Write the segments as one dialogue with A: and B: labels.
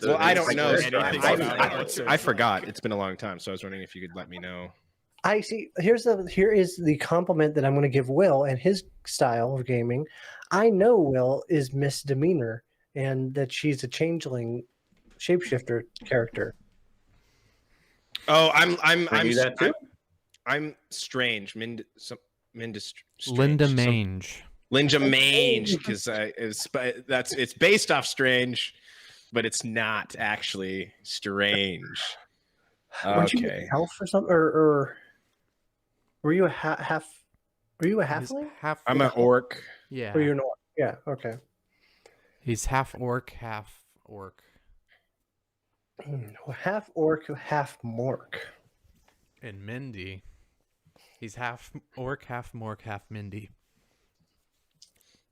A: Well, I don't know
B: anything
A: about it. I forgot. It's been a long time, so I was wondering if you could let me know.
C: I see. Here is the compliment that I'm going to give Will and his style of gaming. I know Will is Misdemeanor, and that she's a changeling shapeshifter character.
A: Oh, I'm strange.
D: Linda Mange.
A: Linda Mange, because it's based off Strange, but it's not actually strange.
C: Weren't you
A: Okay.
C: an elf or something, or were you a half? Were you a halfling?
A: I'm an orc.
D: Yeah.
C: Or you're an orc? Yeah. Okay.
D: He's half orc, half orc.
C: Half orc, half mork.
D: And Mindy. He's half orc, half mork, half Mindy.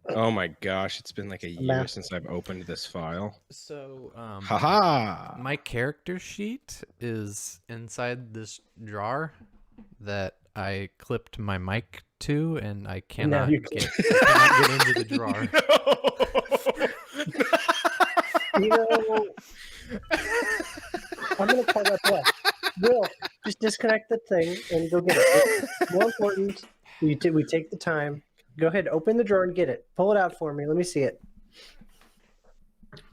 A: Oh my gosh, it's been like a year since I've opened this file.
D: So,
A: haha.
D: My character sheet is inside this drawer that I clipped my mic to, and I cannot get into the drawer.
C: You know, I'm going to call that bluff. Will, just disconnect the thing and go get it. More important, we take the time. Go ahead, open the drawer and get it. Pull it out for me. Let me see it.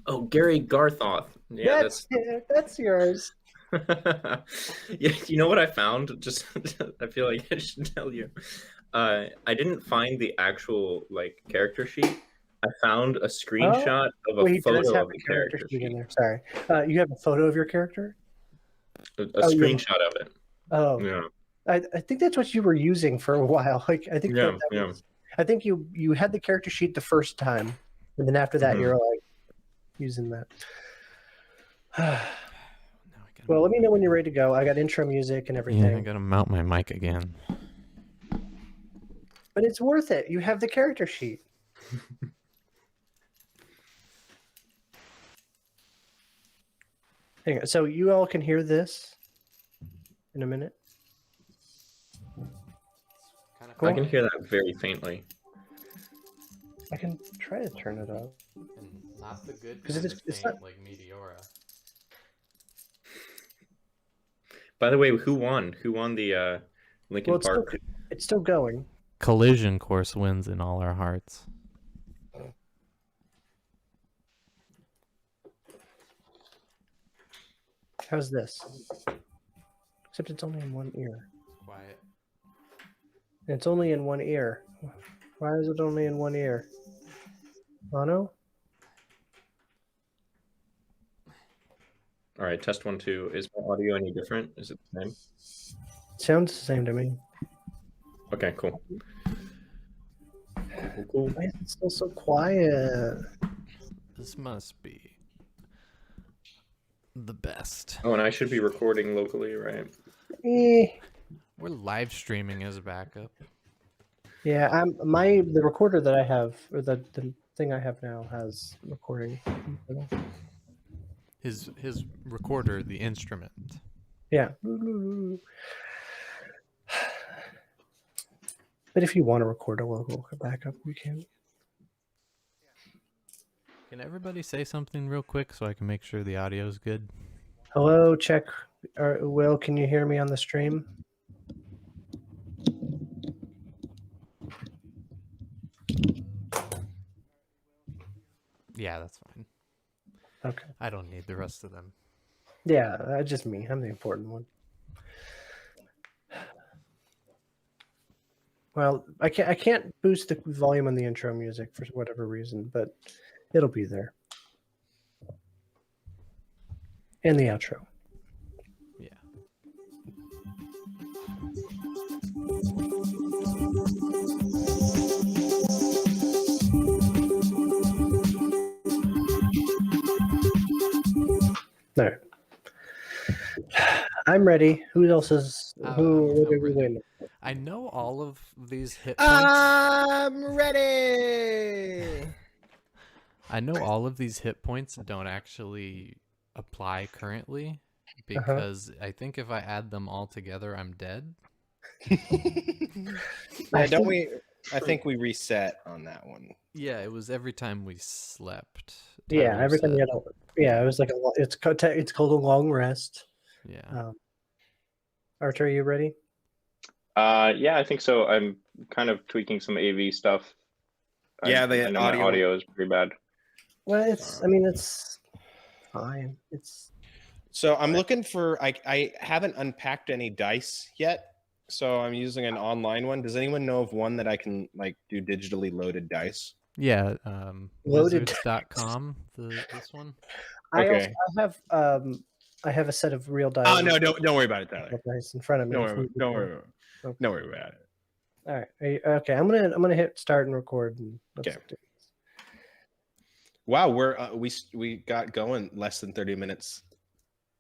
B: Oh, Gary Garthoth. Yeah,
C: that's yours.
B: Yeah, you know what I found? Just I feel like I should tell you. I didn't find the actual character sheet. I found a screenshot of a photo of the character sheet.
C: In there. Sorry, you have a photo of your character.
B: A screenshot of it.
C: Oh,
B: yeah.
C: I think that's what you were using for a while. I think I think you had the character sheet the first time, and then after that you're using that. Well, let me know when you're ready to go. I got intro music and everything.
D: Yeah, I gotta mount my mic again.
C: But it's worth it. You have the character sheet. Hang on. So you all can hear this in a minute?
B: Cool. I can hear that very faintly.
C: I can try to turn it up.
D: And not the good
C: because it's not
D: like Meteora.
B: By the way, who won? Who won the Linkin Park?
C: It's still going.
D: Collision Course wins in all our hearts.
C: How's this? Except it's only in one ear.
D: Quiet.
C: And it's only in one ear. Why is it only in one ear? Mono?
B: All right, test 1, 2. Is my audio any different? Is it the same?
C: Sounds the same to me.
B: Okay, cool. Cool.
C: Why is it still so quiet?
D: This must be the best.
B: Oh, and I should be recording locally, right?
D: We're live streaming as a backup.
C: Yeah, the recorder that I have, or the thing I have now, has recording.
D: His recorder, the instrument.
C: Yeah. But if you want to record a local backup, you can.
D: Can everybody say something real quick so I can make sure the audio is good?
C: Hello, check. Will, can you hear me on the stream?
D: Yeah, that's fine.
C: Okay.
D: I don't need the rest of them.
C: Yeah, just me. I'm the important one. Well, I can't boost the volume on the intro music for whatever reason, but it'll be there. And the outro.
D: Yeah.
C: No. I'm ready. Who else is? Who are we waiting?
D: I know all of these hit points.
A: I'm ready.
D: I know all of these hit points don't actually apply currently because I think if I add them all together, I'm dead.
A: Yeah, don't we? I think we reset on that one.
D: Yeah, it was every time we slept.
C: Yeah,
D: Tyler
C: every time you
D: said.
C: had it was like it's called a long rest.
D: Yeah.
C: Archer, are you ready?
E: Yeah, I think so. I'm kind of tweaking some AV stuff.
A: Yeah,
E: I know my audio is pretty bad.
C: Well, it's fine.
A: So I'm looking for. I haven't unpacked any dice yet, so I'm using an online one. Does anyone know of one that I can like do digitally loaded dice?
D: Yeah,
C: Loaded.
D: wizards.com, this one.
A: Okay.
C: I have a set of real dice.
A: Oh no, don't worry about it, Tyler.
C: Dice in front of me.
A: Don't worry about it.
C: All right. Okay. I'm gonna hit start and record. And
A: Okay. Wow, we got going less than 30 minutes.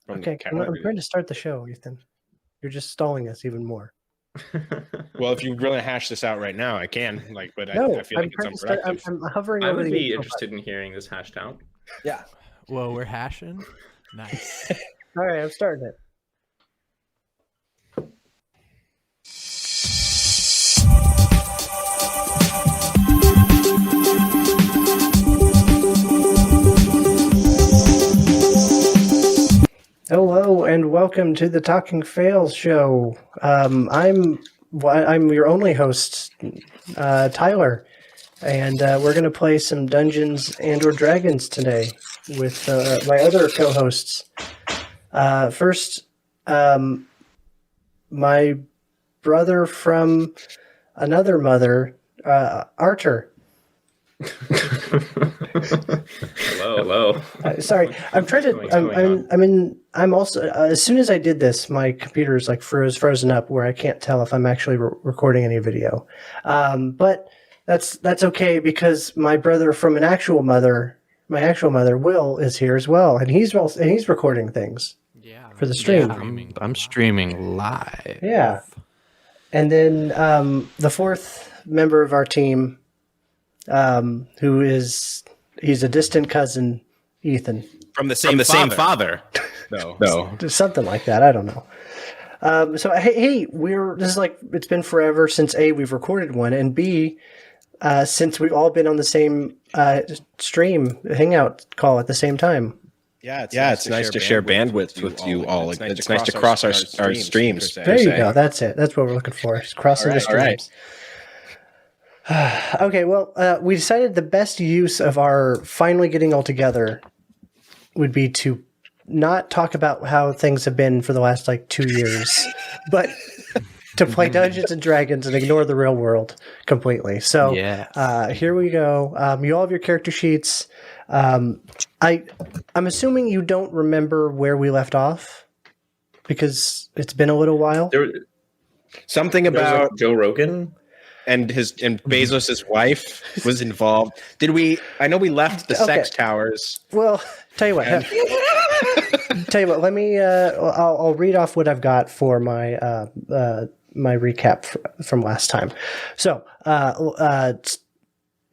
A: From
C: Okay. I'm trying to start the show, Ethan. You're just stalling us even more.
A: Well, if you really hash this out right now, I can. But
C: No,
A: I feel like it's unproductive.
C: I'm hovering
B: I
C: over
B: would
C: the
B: be
C: intro
B: interested in hearing this hashed out.
A: Yeah.
D: Whoa, we're hashing? Nice.
C: button. All right. I'm starting it. Hello and welcome to the Talking Fails show. I'm your only host, Tyler, and we're going to play some Dungeons and/or Dragons today with my other co-hosts. First, my brother from another mother, Archer.
B: Hello.
C: Sorry, I'm trying to. I'm also. As soon as I did this, my computer's like frozen up, where I can't tell if I'm actually recording any video. But that's okay because my brother from my actual mother, Will, is here as well, and he's recording things.
D: Yeah.
C: For the stream.
D: Yeah, I'm streaming live.
C: Yeah. And then the fourth member of our team, he's a distant cousin, Ethan.
A: From the same father. No.
C: Something like that. I don't know. So hey, it's been forever since A, we've recorded one, and B, since we've all been on the same stream hangout call at the same time.
A: Yeah, it's nice to share bandwidth with you all. It's nice to cross our streams.
C: There you go. That's it. That's what we're looking for. It's crossing the streams. Okay, well, we decided the best use of our finally getting all together would be to not talk about how things have been for the last 2 years, but to play Dungeons and Dragons and ignore the real world completely. So here we go. You all have your character sheets. I'm assuming you don't remember where we left off because it's been a little while.
A: Something about
B: Joe Rogan
A: and Bezos' wife was involved. I know we left the sex towers.
C: Well, tell you what. Let me. I'll read off what I've got for my my recap from last time. So,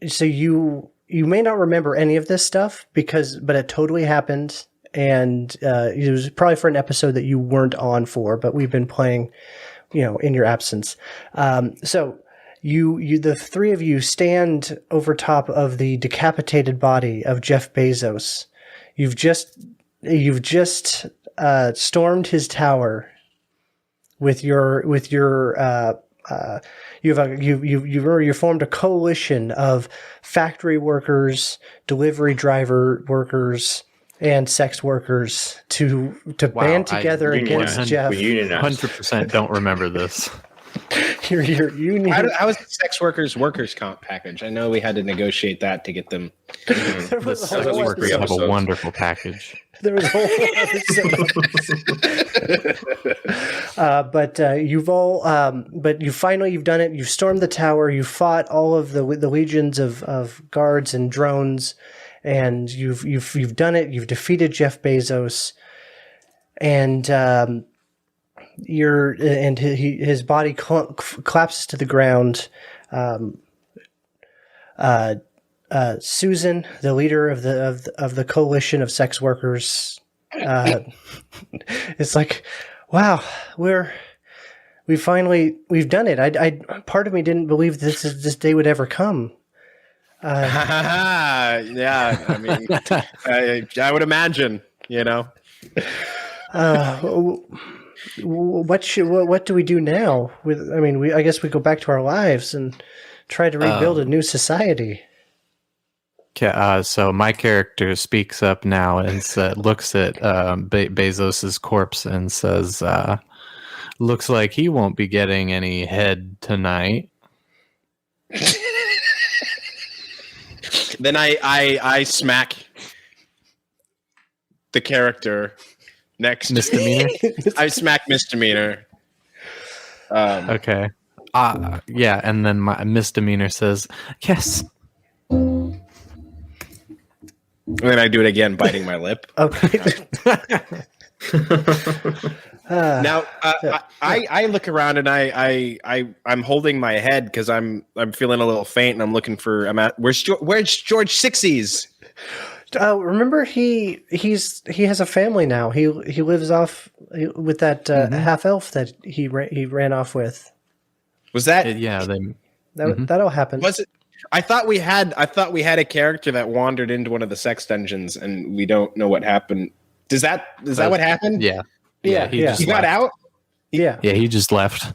C: so you may not remember any of this stuff but it totally happened, and it was probably for an episode that you weren't on for, but we've been playing, in your absence. So. The three of you stand over top of the decapitated body of Jeff Bezos. You've just stormed his tower with your you formed a coalition of factory workers, delivery driver workers, and sex workers to band together against Jeff.
D: 100% don't remember this.
C: Your union.
A: How was the sex workers comp package? I know we had to negotiate that to get them.
D: The sex workers have a wonderful package.
C: There was a whole episode. But you've done it. You've stormed the tower. You fought all of the legions of guards and drones, and you've done it. You've defeated Jeff Bezos, and his body collapses to the ground. Susan, the leader of the coalition of sex workers, it's like, wow, we're we've done it. I part of me didn't believe this day would ever come.
A: Yeah, I mean, I would imagine, you know.
C: What do we do now? I guess we go back to our lives and try to rebuild a new society.
D: So my character speaks up now and looks at Bezos's corpse and says, "Looks like he won't be getting any head tonight."
A: Then I smack the character next.
D: Misdemeanor?
A: I smack misdemeanor.
D: Okay. Yeah, and then my misdemeanor says, "Yes."
A: And then I do it again, biting my lip.
C: Okay.
A: Now I look around and I'm holding my head because I'm feeling a little faint and I'm looking for where's George Sixties?
C: Remember he has a family now. He lives off with that half elf that he ran off with.
A: Was that
D: Yeah,
C: that all happened.
A: Was it? I thought we had a character that wandered into one of the sex dungeons and we don't know what happened. Is that what happened?
D: Yeah.
C: He
A: got out?
C: Yeah.
D: Yeah, he just left.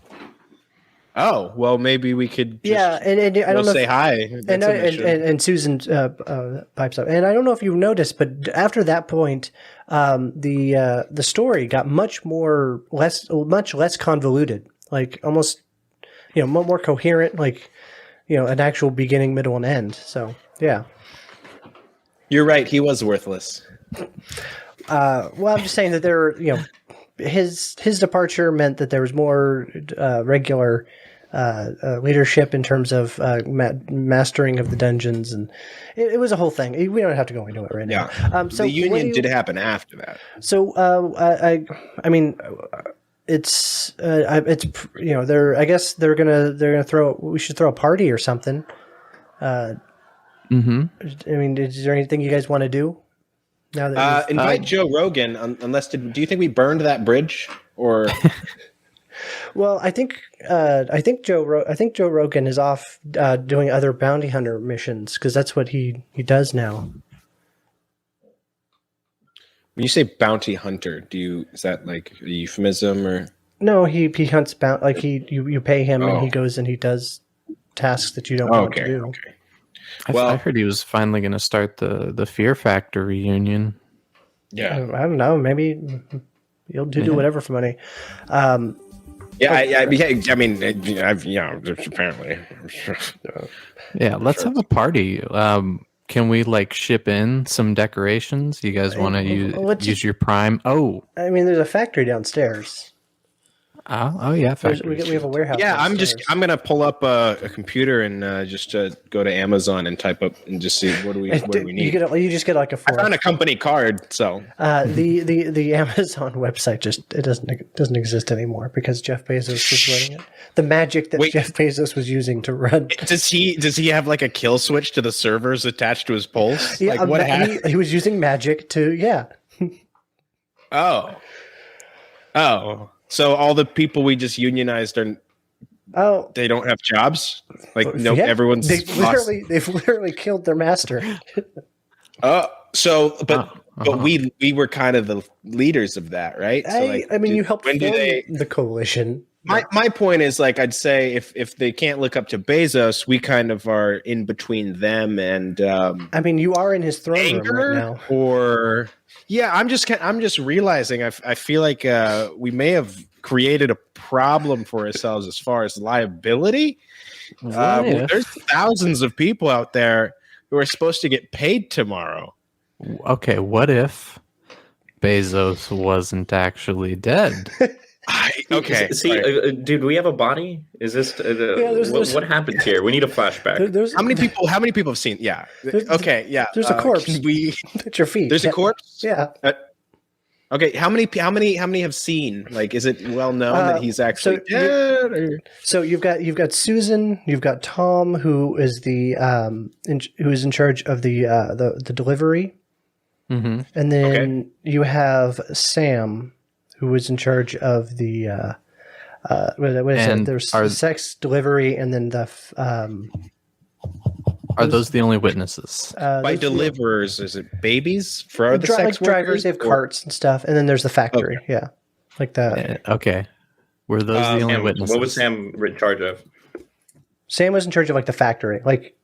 A: Oh, well, maybe we could just
C: and I don't know
A: say hi.
C: And Susan pipes up. And I don't know if you noticed, but after that point, the story got much less convoluted, like almost more coherent, like an actual beginning, middle, and end. So yeah.
A: You're right. He was worthless.
C: Well, I'm just saying that his departure meant that there was more regular leadership in terms of mastering of the dungeons, and it was a whole thing. We don't have to go into it right now. So
A: the union did happen after that.
C: So I mean, it's I guess they're gonna we should throw a party or something. I mean, is there anything you guys want to do? Now that
A: invite Joe Rogan. Do you think we burned that bridge or?
C: Well, I think Joe Rogan is off doing other bounty hunter missions because that's what he does now.
A: When you say bounty hunter, is that like a euphemism or?
C: No, he hunts you pay him and he goes and he does tasks that you don't want to do.
A: Okay.
D: I heard he was finally going to start the Fear Factor reunion.
A: Yeah,
C: I don't know. Maybe he'll do whatever for money.
A: I mean, apparently.
D: Yeah, let's have a party. Can we ship in some decorations? You guys want to use your Prime? Oh,
C: I mean, there's a factory downstairs.
D: Oh yeah,
C: we have a warehouse.
A: Yeah,
C: downstairs.
A: I'm gonna pull up a computer and just go to Amazon and type up and just see what do we need.
C: You just get like a
A: I found a company card, so
C: the Amazon website it doesn't exist anymore because Jeff Bezos was running it. The magic that Jeff Bezos was using to run.
A: Does he have like a kill switch to the servers attached to his pulse?
C: Yeah,
A: what
C: he was using magic to
A: Oh. So all the people we just unionized they don't have jobs? Everyone's
C: they've literally killed their master.
A: But we were kind of the leaders of that, right?
C: You helped form the coalition.
A: My point is, I'd say if they can't look up to Bezos, we kind of are in between them and
C: you are in his throne room right now.
A: Or I'm just realizing I feel like we may have created a problem for ourselves as far as liability. There's thousands of people out there who are supposed to get paid tomorrow.
D: Okay, what if Bezos wasn't actually dead?
B: Dude, we have a body. Is this what happened here? We need a flashback.
A: How many people have seen? Yeah. Okay. Yeah.
C: There's a corpse. At your feet.
A: There's a corpse.
C: Yeah.
A: Okay. How many have seen? Is it well known that he's actually dead?
C: So you've got Susan. You've got Tom, who is who's in charge of the delivery.
D: Mm-hmm.
C: And then you have Sam, who was in charge of the what is
D: And
C: it? There's
D: are-
C: sex delivery, and then the
D: Are those the only witnesses?
A: By deliverers, is it babies for the sex
C: like drivers? They have
A: workers, or-
C: carts and stuff, and then there's the factory. Yeah, like that.
D: Okay. Were those the only
B: Sam,
D: witnesses?
B: what was Sam in charge of?
C: Sam was in charge of like the factory, like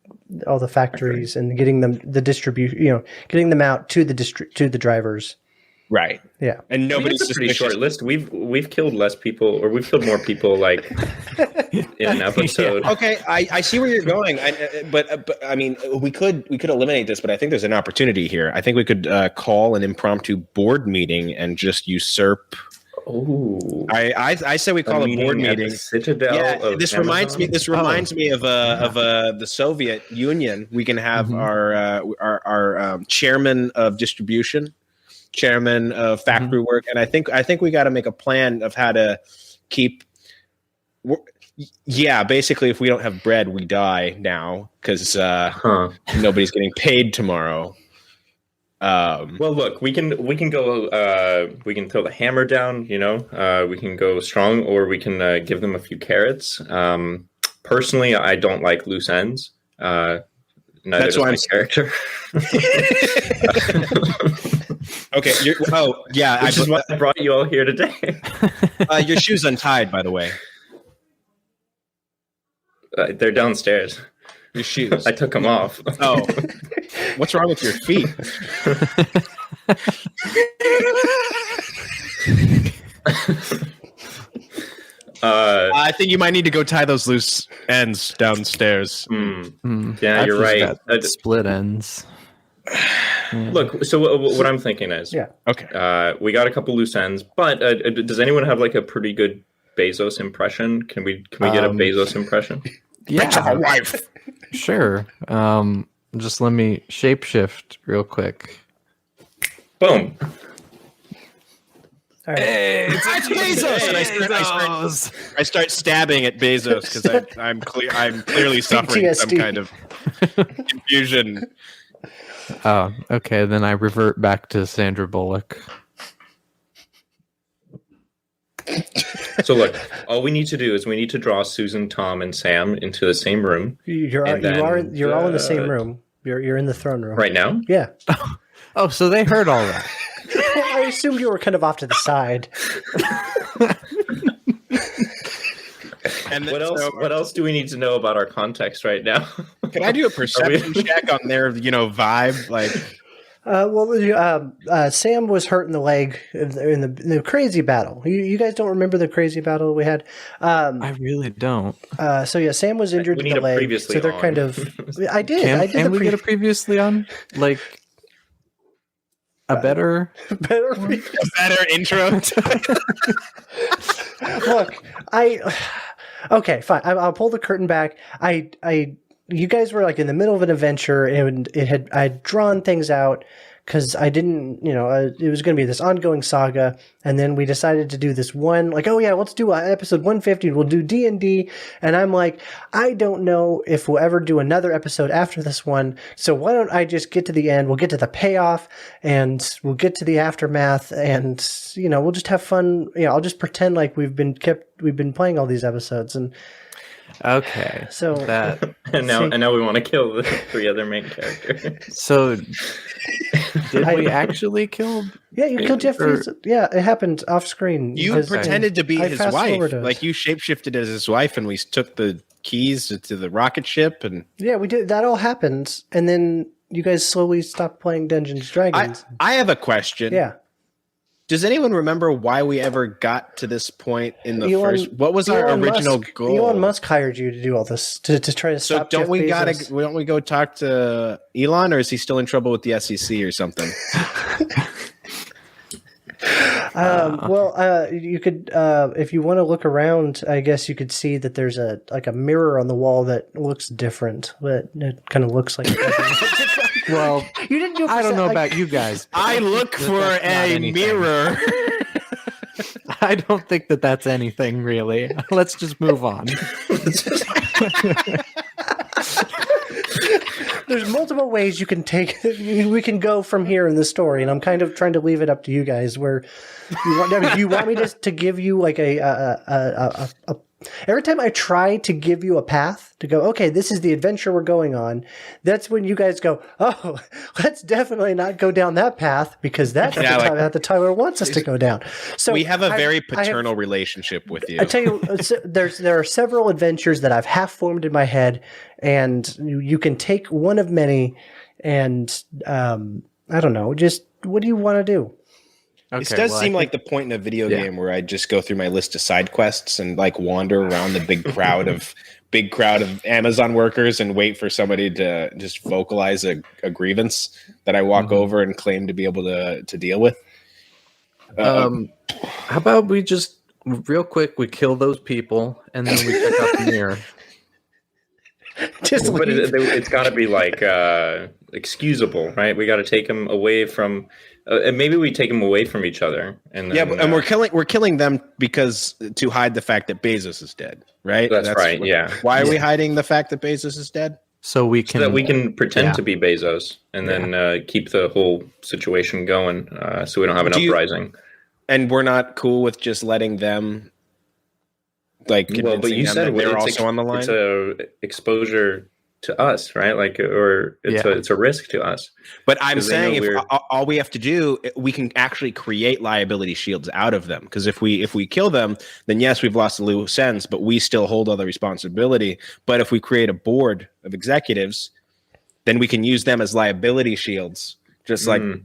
C: all the factories, and getting them the distribution. Getting them out to the to the drivers.
A: Right.
C: Yeah,
A: And
B: I mean,
A: nobody's
B: it's a pretty
A: suspicious.
B: short list. We've killed less people, or we've killed more people like in an episode.
A: Okay, I see where you're going, but I mean, we could eliminate this, but I think there's an opportunity here. I think we could call an impromptu board meeting and just usurp.
B: Oh,
A: I say we call a board
B: at the
A: meeting.
B: Citadel.
A: Yeah,
B: of
A: this reminds me.
B: Amazon?
A: This reminds me of the Soviet Union. We can have our chairman of distribution, chairman of factory work, and I think we got to make a plan of how to keep. Yeah, basically, if we don't have bread, we die now because nobody's getting paid tomorrow.
B: Well, look, we can go. We can throw the hammer down. We can go strong, or we can give them a few carrots. Personally, I don't like loose ends. Neither
A: That's
B: does
A: why
B: my
A: I'm
B: character.
A: Okay.
B: Which is why I brought you all here today.
A: Your shoe's untied, by the way.
B: They're downstairs.
A: Your shoes.
B: I took them off.
A: Oh, what's wrong with your feet? I think you might need to go tie those loose ends downstairs.
B: Yeah, you're
D: I've just
B: right.
D: got split ends.
B: Look, so what I'm thinking is,
A: Okay.
B: we got a couple loose ends, but does anyone have like a pretty good Bezos impression? Can we get a Bezos impression?
D: Yeah,
A: wife.
D: sure. Just let me shapeshift real quick.
B: Boom.
C: all right.
A: It's Bezos. And I start stabbing at Bezos because I'm clearly suffering some
C: PTSD.
A: kind of confusion.
D: Oh, okay. Then I revert back to Sandra Bullock.
B: So look, all we need to do is we need to draw Susan, Tom, and Sam into the same room
C: You're
B: And then,
C: you're all in the same room. You're in the throne room.
B: right now.
C: Yeah.
D: Oh, so they heard all that.
C: I assumed you were kind of off to the side.
A: And then,
B: What else?
A: so,
B: What else do we need to know about our context right now?
A: can I do a perception check on their, vibe? Like,
C: Sam was hurt in the leg in the crazy battle. You guys don't remember the crazy battle we had?
D: I really don't.
C: So yeah, Sam was injured
B: We
C: in
B: need
C: the
B: a
C: leg.
B: previously
C: So they're
B: on.
C: kind of. I did.
D: Can we get a previously on? Like a better.
C: better.
A: a better intro.
C: Look, okay, fine. I'll pull the curtain back. You guys were like in the middle of an adventure, and I'd drawn things out because I didn't, it was going to be this ongoing saga, and then we decided to do this one, like, oh yeah, let's do episode 150. We'll do D&D, and I'm like, I don't know if we'll ever do another episode after this one, so why don't I just get to the end? We'll get to the payoff, and we'll get to the aftermath, and we'll just have fun. I'll just pretend like we've been playing all these episodes, and
D: Okay.
C: so
D: That.
B: and now we want to kill the three other main characters.
D: So did we actually kill?
C: yeah, you killed Jeffries. Yeah, it happened off screen.
A: You
C: because
A: pretended to be
C: I
A: his
C: fast
A: wife.
C: forwarded.
A: Like, you shapeshifted as his wife, and we took the keys to the rocket ship. And
C: Yeah, we did. That all happened, and then you guys slowly stopped playing Dungeons and Dragons.
A: I have a question.
C: Yeah.
A: Does anyone remember why we ever got to this point in the
C: Elon-
A: first? What was our
C: Elon
A: original
C: Musk,
A: goal?
C: Elon Musk hired you to do all this to try to
A: So
C: stop.
A: don't
C: Jeff
A: we
C: Bezos.
A: don't we go talk to Elon, or is he still in trouble with the SEC or something?
C: You could, if you want to look around, I guess you could see that there's a mirror on the wall that looks different, but it kind of looks like.
D: Well,
C: You didn't do.
D: I don't know about you guys. but
A: I look
D: that's
A: for
D: not
A: a
D: anything.
A: mirror.
D: I don't think that that's anything really. Let's just move on.
C: there's multiple ways you can take. We can go from here in the story, and I'm kind of trying to leave it up to you guys. Where do you want me to give you like a every time I try to give you a path to go, okay, this is the adventure we're going on, that's when you guys go, oh, let's definitely not go down that path because that's the path that Tyler wants us to go down. So
A: we have a very paternal relationship with you.
C: I tell you, there are several adventures that I've half formed in my head, and you can take one of many, and I don't know, just what do you want to do?
A: Okay, it does seem like the point in a video game where I just go through my list of side quests and like wander around the big crowd of Amazon workers and wait for somebody to just vocalize a grievance that I walk over and claim to be able to deal with.
F: How about we just real quick we kill those people and then we check out the mirror.
B: But it's got to be like excusable, right? We got to take them away from. And maybe we take them away from each other, and then,
A: and we're killing them because to hide the fact that Bezos is dead, right?
B: That's right.
A: Why are we hiding the fact that Bezos is dead?
B: So that we can pretend to be Bezos, and then keep the whole situation going, so we don't have an uprising.
A: And we're not cool with just letting them, like,
B: but you said
A: they're also on the line.
B: It's a exposure to us, right? Like, or it's a risk to us.
A: But I'm saying if all we have to do, we can actually create liability shields out of them. Because if we kill them, then yes, we've lost the loose ends, but we still hold all the responsibility. But if we create a board of executives, then we can use them as liability shields, just like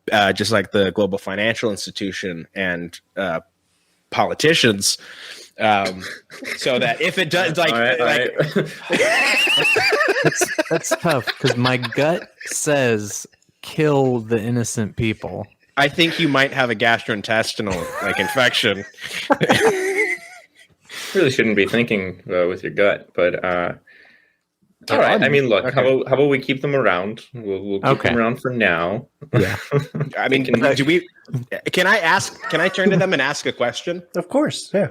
A: the global financial institution and politicians. So that if it does,
D: that's tough because my gut says kill the innocent people.
A: I think you might have a gastrointestinal infection.
B: Really shouldn't be thinking with your gut, but all right. I mean, look, okay. How about we keep them around? We'll keep them around for now.
A: Yeah. I mean, can I turn to them and ask a question?
C: Of course. Yeah.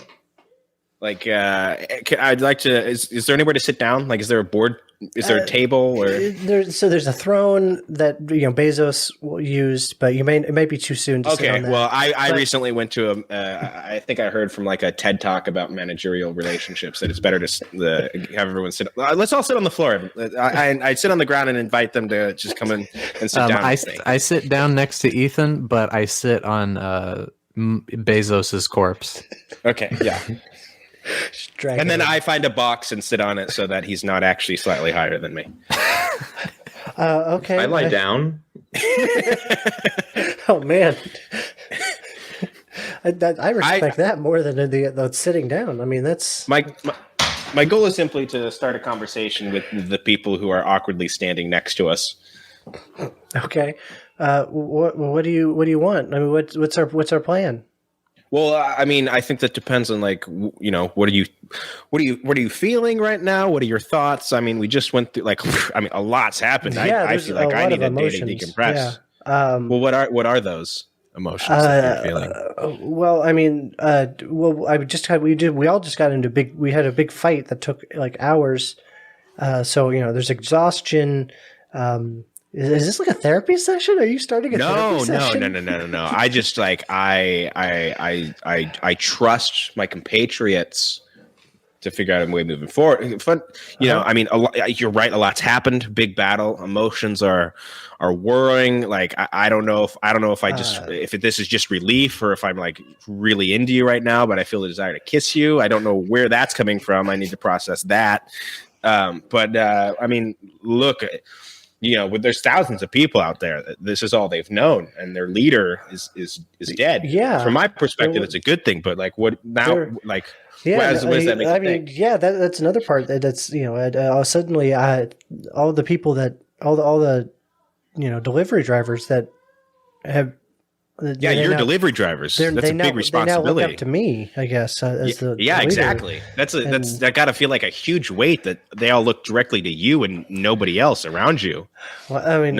A: Like, I'd like to. Is there anywhere to sit down? Like, is there a board? Is there a table? Or
C: there's a throne that Bezos used, but it might be too soon to sit on that.
A: Well, I recently went to I think I heard from like a TED talk about managerial relationships that it's better to have everyone sit. Let's all sit on the floor. I sit on the ground and invite them to just come in and sit down.
D: I sit down next to Ethan, but I sit on Bezos's corpse.
A: Okay. Yeah. And then I find a box and sit on it so that he's not actually slightly higher than me.
C: Okay.
B: I lie down.
C: Oh man, I respect that more than the sitting down. I mean, that's
A: my goal is simply to start a conversation with the people who are awkwardly standing next to us.
C: Okay. What do you want? I mean, what's our plan?
A: Well, I mean, I think that depends on what are you feeling right now? What are your thoughts? I mean, we just went through a lot's happened.
C: Yeah,
A: I feel like I need a day to decompress. Yeah. Well, what are those emotions that you're feeling?
C: Well, I mean, we all just got into we had a big fight that took like hours. So there's exhaustion. Is this like a therapy session? Are you starting a therapy session?
A: No. I just I trust my compatriots to figure out a way moving forward. I mean, you're right. A lot's happened. Big battle. Emotions are whirring. Like I don't know if if this is just relief or if I'm like really into you right now. But I feel the desire to kiss you. I don't know where that's coming from. I need to process that. I mean, look. There's thousands of people out there that this is all they've known, and their leader is dead.
C: Yeah,
A: from my perspective, it's a good thing. But like, what now? Like, what does that make you think?
C: Yeah, that's another part. That's suddenly all the people that all the delivery drivers that have.
A: You're delivery drivers. That's a big responsibility.
C: They now look up to me, I guess. As the leader.
A: Exactly. That got to feel like a huge weight that they all look directly to you and nobody else around you.
C: Well, I mean,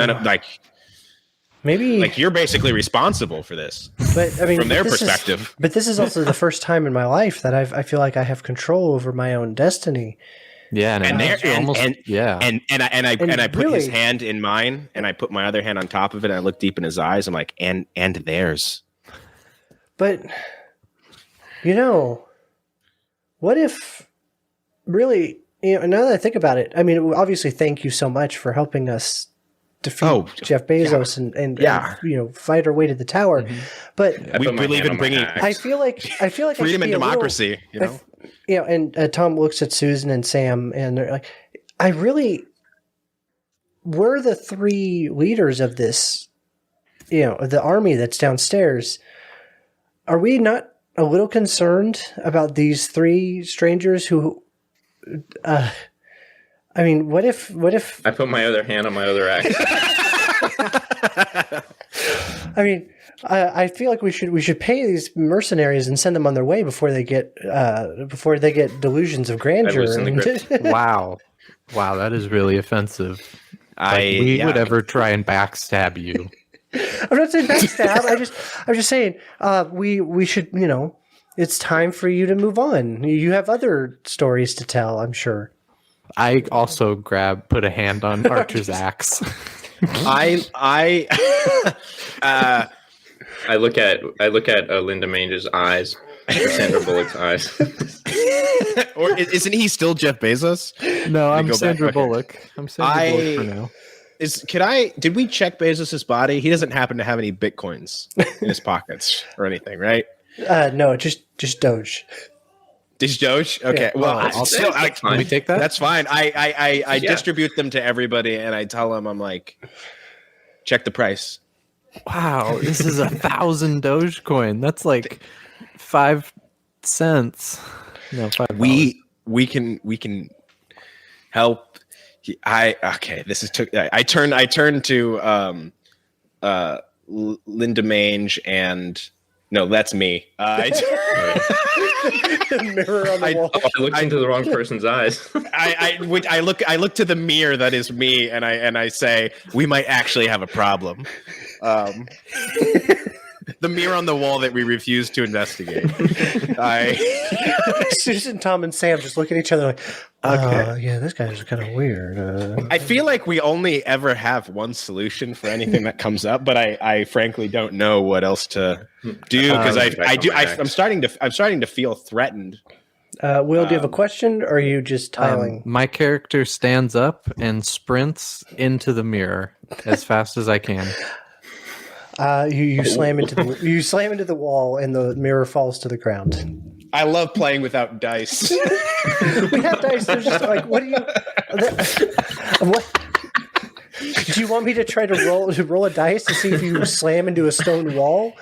C: maybe
A: you're basically responsible for this.
C: But I mean,
A: from their perspective.
C: But this is also the first time in my life that I feel like I have control over my own destiny.
D: Yeah,
A: And there,
D: yeah,
A: and I put
C: really,
A: his hand in mine, and I put my other hand on top of it, and I look deep in his eyes. I'm like, and theirs.
C: But what if really? Now that I think about it, I mean, obviously, thank you so much for helping us defeat Jeff Bezos and fight our way to the tower.
D: Mm-hmm.
C: But
A: We believe in bringing.
C: I feel like
A: freedom and democracy.
C: And Tom looks at Susan and Sam, and they're like, we're the three leaders of this, the army that's downstairs. Are we not a little concerned about these three strangers who, I mean, what if
B: I put my other hand on my other axe?
C: I mean, I feel like we should pay these mercenaries and send them on their way before they get delusions of grandeur.
D: Wow, that is really offensive. We would ever try and backstab you.
C: I'm not saying backstab. I'm just saying we should. It's time for you to move on. You have other stories to tell, I'm sure.
D: I also put a hand on Archer's axe.
A: I
B: look at Linda Mange's eyes, or Sandra Bullock's eyes.
A: Or isn't he still Jeff Bezos?
D: No, I'm Sandra Bullock. I'm Sandra Bullock for now.
A: Did we check Bezos's body? He doesn't happen to have any bitcoins in his pockets or anything, right?
C: No, just Doge.
A: Just Doge? Okay.
C: Yeah.
A: Well,
D: can we take that?
A: That's fine. I distribute them to everybody, and I tell them, I'm like, check the price.
D: Wow, this is 1,000 Dogecoin. That's like 5 cents. No, $5.
A: We can help. This is I turn to Linda Mange and no, that's me.
C: Mirror on the wall.
B: I looked into the wrong person's eyes.
A: I look to the mirror that is me, and I say we might actually have a problem. The mirror on the wall that we refuse to investigate.
C: Susan, Tom, and Sam just look at each other like, yeah, this guy's kind of weird.
A: I feel like we only ever have one solution for anything that comes up, but I frankly don't know what else to do because I'm starting to feel threatened.
C: Will, do you have a question, or are you just tiling?
D: My character stands up and sprints into the mirror as fast as I can.
C: You slam into the wall, and the mirror falls to the ground.
A: I love playing without dice.
C: We have dice. They're just like, what do you? What? Do you want me to try to roll a dice to see if you slam into a stone wall?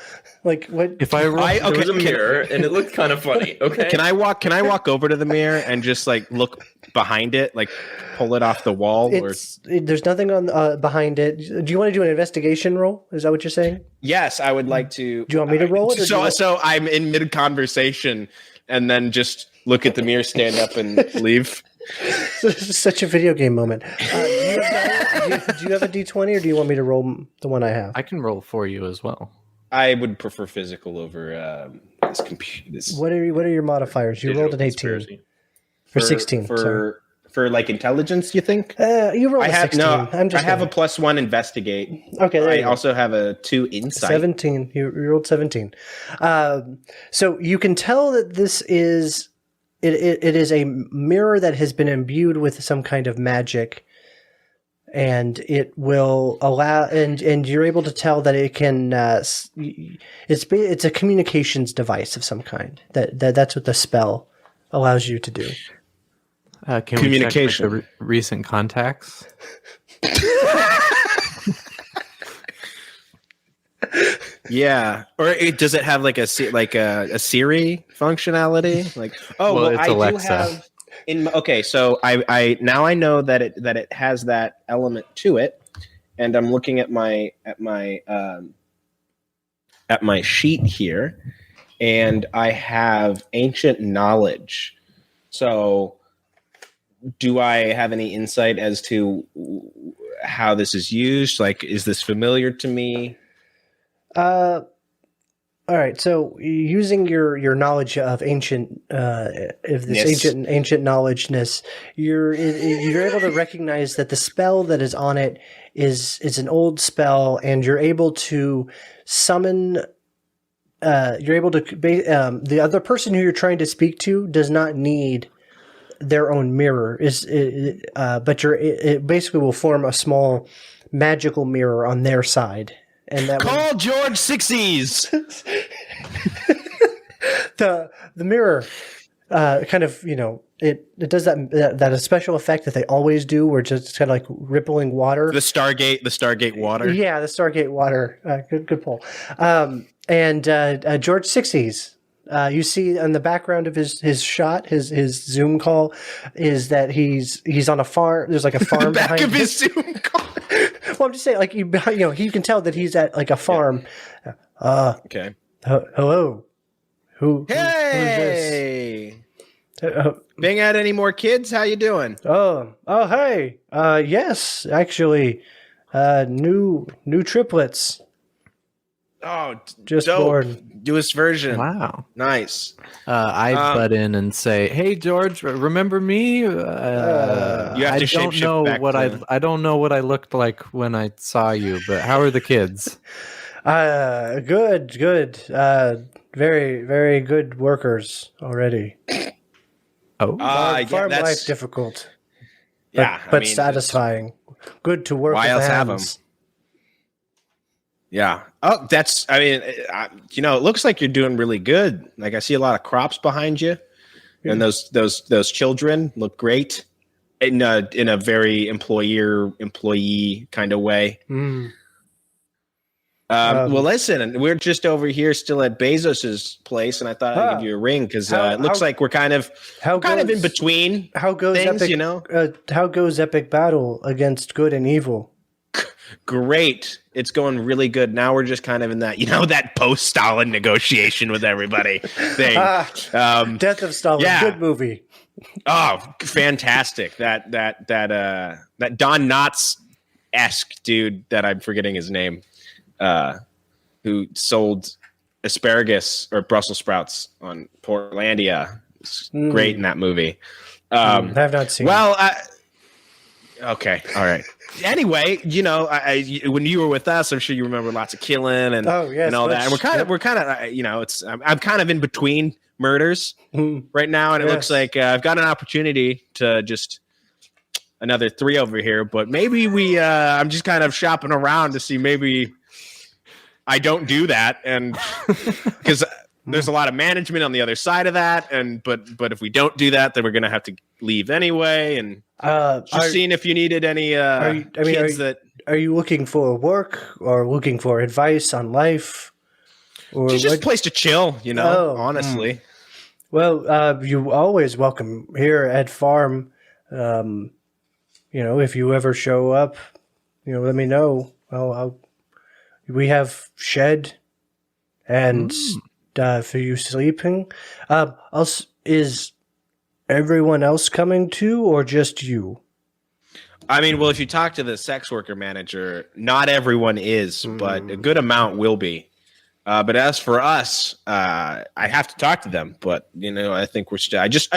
C: Like what?
D: If I roll,
B: there was a mirror, and it looked kind of funny. Okay.
A: Can I walk over to the mirror and just like look behind it, like pull it off the wall?
C: There's nothing on behind it. Do you want to do an investigation roll? Is that what you're saying?
A: Yes, I would like to.
C: Do you want me to roll it?
A: So I'm in mid conversation, and then just look at the mirror, stand up, and leave.
C: This is such a video game moment. Do you have a D20, or do you want me to roll the one I have?
D: I can roll for you as well.
A: I would prefer physical over this computer.
C: What are your modifiers? You rolled an 18 or 16
A: for like intelligence. You think?
C: You rolled a 16.
A: No, I have a +1 investigate.
C: Okay,
A: I also have a 2 insight.
C: 17. You rolled 17. So you can tell that this is it is a mirror that has been imbued with some kind of magic. And it will allow, and you're able to tell that it can. It's a communications device of some kind. That's what the spell allows you to do.
D: Can communication. We check the recent contacts?
A: Yeah, or does it have like a Siri functionality? Like,
D: it's Alexa.
A: Do have. So I now know that it has that element to it, and I'm looking at my sheet here, and I have ancient knowledge. So, do I have any insight as to how this is used? Like, is this familiar to me?
C: All right, so using your knowledge of ancient, if this ancient knowledgeness, you're able to recognize that the spell that is on it is an old spell, and you're able to summon. You're able to the other person who you're trying to speak to does not need their own mirror, but it basically will form a small magical mirror on their side. And that
A: call George Sixties.
C: the mirror kind of, it does that a special effect that they always do, where it's just kind of like rippling water.
A: The Stargate water.
C: Yeah, the Stargate water. Good pull. And George Sixties. You see in the background of his shot, his Zoom call, is that he's on a farm. There's like a farm
A: back
C: behind
A: of his Zoom call.
C: Well, I'm just saying, like you can tell that he's at like a farm.
A: Okay.
C: Hello. Who is
A: Hey.
C: this?
A: Bing out any more kids? How you doing?
C: Oh, hey. Yes, actually, new triplets.
A: Oh,
C: Just
A: dope.
C: born.
A: Newest version.
D: Wow.
A: Nice.
D: I butt in and say, "Hey, George, remember me?
A: You have to
D: I don't
A: shapeshift
D: know
A: back
D: what
A: to-
D: I don't know what I looked like when I saw you, but how are the kids?"
C: Good. Very, very good workers already.
D: Oh,
C: Farm
A: that's
C: life difficult,
A: yeah,
C: but satisfying. Good to work.
A: Why
C: with
A: else have
C: hands.
A: Yeah. Oh, that's. I mean, it looks like you're doing really good. Like I see a lot of crops behind you, and those children look great in a very employee kind of way.
C: Mm.
A: Well, listen, we're just over here still at Bezos's place, and I thought I'd give you a ring because it looks like we're kind of in between.
C: How goes
A: things,
C: epic? How goes epic battle against good and evil?
A: Great. It's going really good. Now we're just kind of in that, that post-Stalin negotiation with everybody thing.
C: Death of Stalin, good movie.
A: Oh, fantastic. That Don Knotts-esque dude that I'm forgetting his name, who sold asparagus or Brussels sprouts on Portlandia. It's great in that movie.
C: I have not seen
A: it. Okay. All right. Anyway, when you were with us, I'm sure you remember lots of killing and and all that. And we're kind of I'm kind of in between murders right now, and it looks like I've got an opportunity to just another 3 over here. But maybe I'm just kind of shopping around to see maybe I don't do that, and because there's a lot of management on the other side of that, but if we don't do that, then we're gonna have to leave anyway. And just seeing if you needed any kids that.
C: Are you looking for work or looking for advice on life? Or
A: just a place to chill, honestly.
C: Well, you always welcome here at Farm. If you ever show up, let me know. We have shed and for you sleeping. Is everyone else coming too, or just you?
A: I mean, well, if you talk to the sex worker manager, not everyone is, but a good amount will be. But as for us, I have to talk to them. But I think we're still. I'm just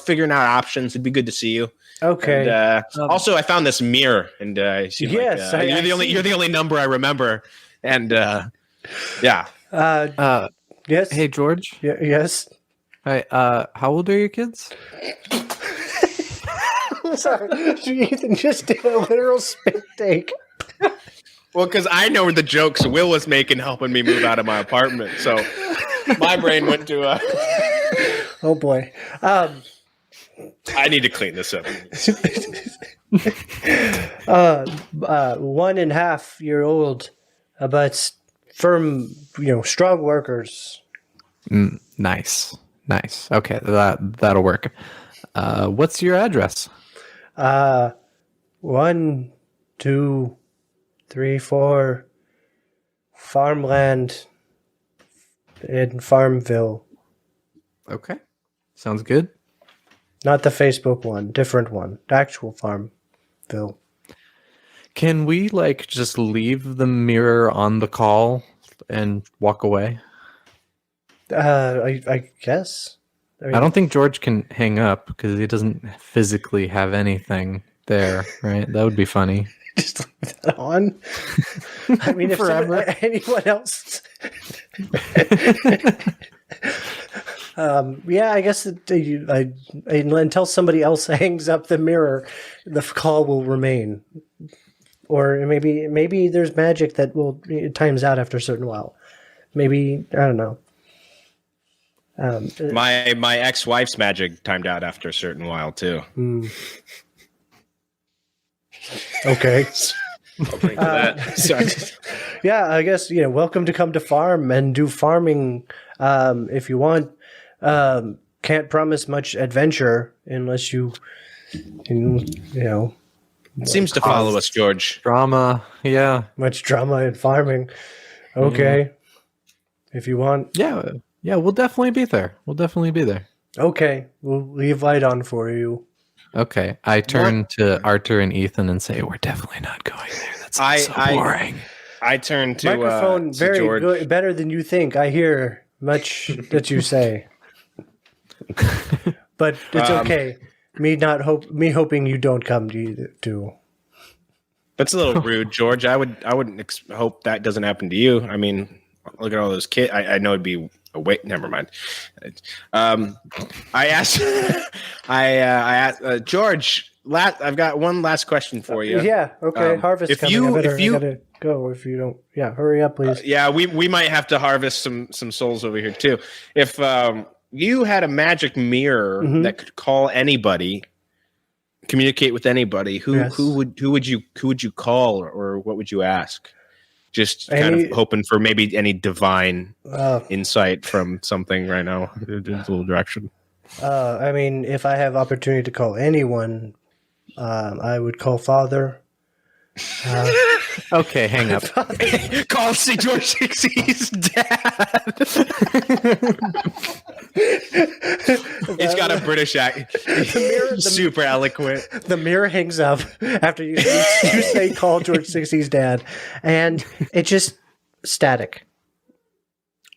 A: figuring out options. It'd be good to see you.
C: Okay.
A: And, also, I found this mirror, and
C: yes,
A: you're the only number I remember. And yeah.
C: Yes.
D: Hey, George.
C: Yes.
D: Hi. How old are your kids?
C: Sorry, Ethan just did a literal spit take.
A: Well, because I know the jokes Will was making helping me move out of my apartment, so my brain went to
C: oh boy.
A: I need to clean this up.
C: 1.5-year-old, but firm, strong workers.
D: Nice. Okay, that'll work. What's your address?
C: 1, 2, 3, 4 farmland in Farmville.
D: Okay, sounds good.
C: Not the Facebook one, different one, actual Farmville.
D: Can we just leave the mirror on the call
F: and walk away?
C: I guess.
F: I don't think George can hang up because he doesn't physically have anything there, right? That would be funny.
C: Just leave that on. I mean, if anyone else. Yeah, I guess until somebody else hangs up the mirror, the call will remain. Or maybe there's magic that will times out after a certain while. Maybe, I don't know.
A: My ex-wife's magic timed out after a certain while too.
C: Okay.
B: I'll drink to that.
A: Sorry.
C: Yeah, I guess welcome to come to farm and do farming if you want. Can't promise much adventure unless you
A: It seems to follow us, George.
F: Drama, yeah.
C: much drama in farming. Okay. If you want.
F: Yeah, we'll definitely be there.
C: Okay, we'll leave light on for you.
F: Okay, I turn to Arthur and Ethan and say, "We're definitely not going there. That's so boring."
A: I turn to
C: Microphone
A: to
C: very
A: George.
C: good, better than you think. I hear much that you say, but it's okay. Me hoping you don't come to.
A: That's a little rude, George. I wouldn't hope that doesn't happen to you. I mean, look at all those kids. I know it'd be. Wait, never mind. I asked George. I've got one last question for you.
C: Yeah. Okay. Harvest.
A: If
C: coming.
A: you
C: I gotta go. If you don't, yeah, hurry up, please.
A: Yeah, we might have to harvest some souls over here too. If you had a magic mirror that could call anybody, communicate with anybody, who would you call or what would you ask? Just kind of hoping for maybe any divine insight from something right now. A little direction.
C: I mean, if I have opportunity to call anyone, I would call Father.
F: Okay, hang up.
A: Call St. George Dixie's dad. He's got a British accent. Super eloquent.
C: The mirror hangs up after you say call George Dixie's dad, and it's just static.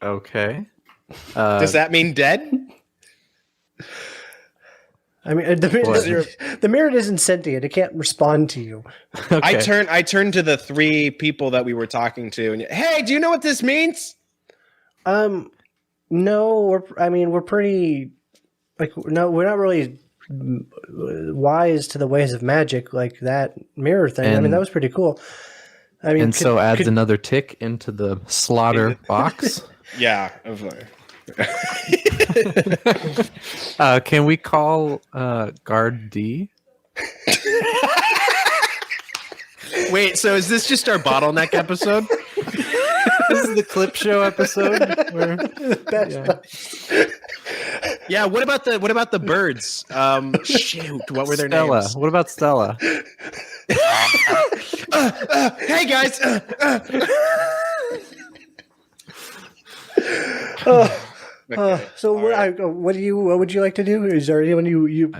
F: Okay.
A: Does that mean dead?
C: I mean, the mirror isn't sentient; it can't respond to you.
F: Okay.
A: I turn to the three people that we were talking to, and hey, do you know what this means?
C: No, we're pretty we're not really wise to the ways of magic like that mirror thing. I mean, that was pretty cool. I mean,
F: so adds another tick into the slaughter box.
A: Yeah.
F: Can we call Guard D?
A: Wait, so is this just our bottleneck episode?
F: This is the clip show episode.
A: Yeah. What about the birds? Shoot, what were their
F: Stella.
A: names?
F: What about Stella?
A: Hey guys.
C: So what would you like to do? Is there anyone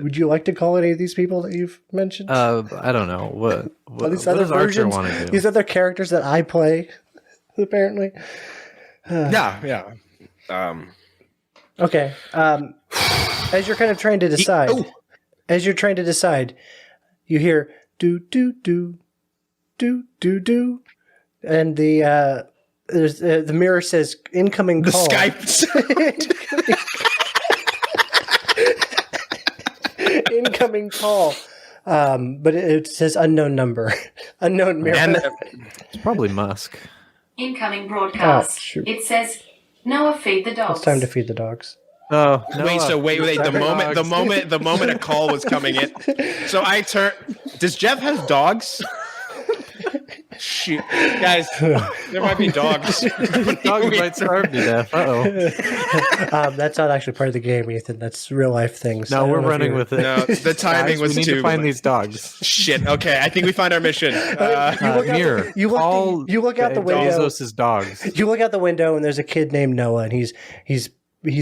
C: would you like to call any of these people that you've mentioned?
F: I don't know. What
C: these other
F: does Archer
C: versions,
F: want to do?
C: these other characters that I play, apparently.
A: Yeah.
C: Okay. As you're kind of trying to decide, you hear do do do do do do, and the mirror says incoming call.
A: The Skype.
C: Incoming call. But it says unknown number. Unknown mirror.
A: And
F: It's probably Musk.
G: Incoming broadcast.
C: shoot.
G: It says Noah, feed the dogs.
C: It's time to feed the dogs.
F: Oh,
A: wait. The moment a call was coming in. So I turn. Does Jeff have dogs? Shoot, guys, there might be dogs.
F: Dogs might starve to death.
C: That's not actually part of the game, Ethan. That's real life things.
F: No, we're running with it.
A: No, the timing
F: Guys,
A: was
F: we need
A: too.
F: to find these dogs.
A: Shit. Okay, I think we found our mission.
F: Mirror.
C: You look out the window.
F: Bezos' dogs.
C: You look out the window, and there's a kid named Noah, and he's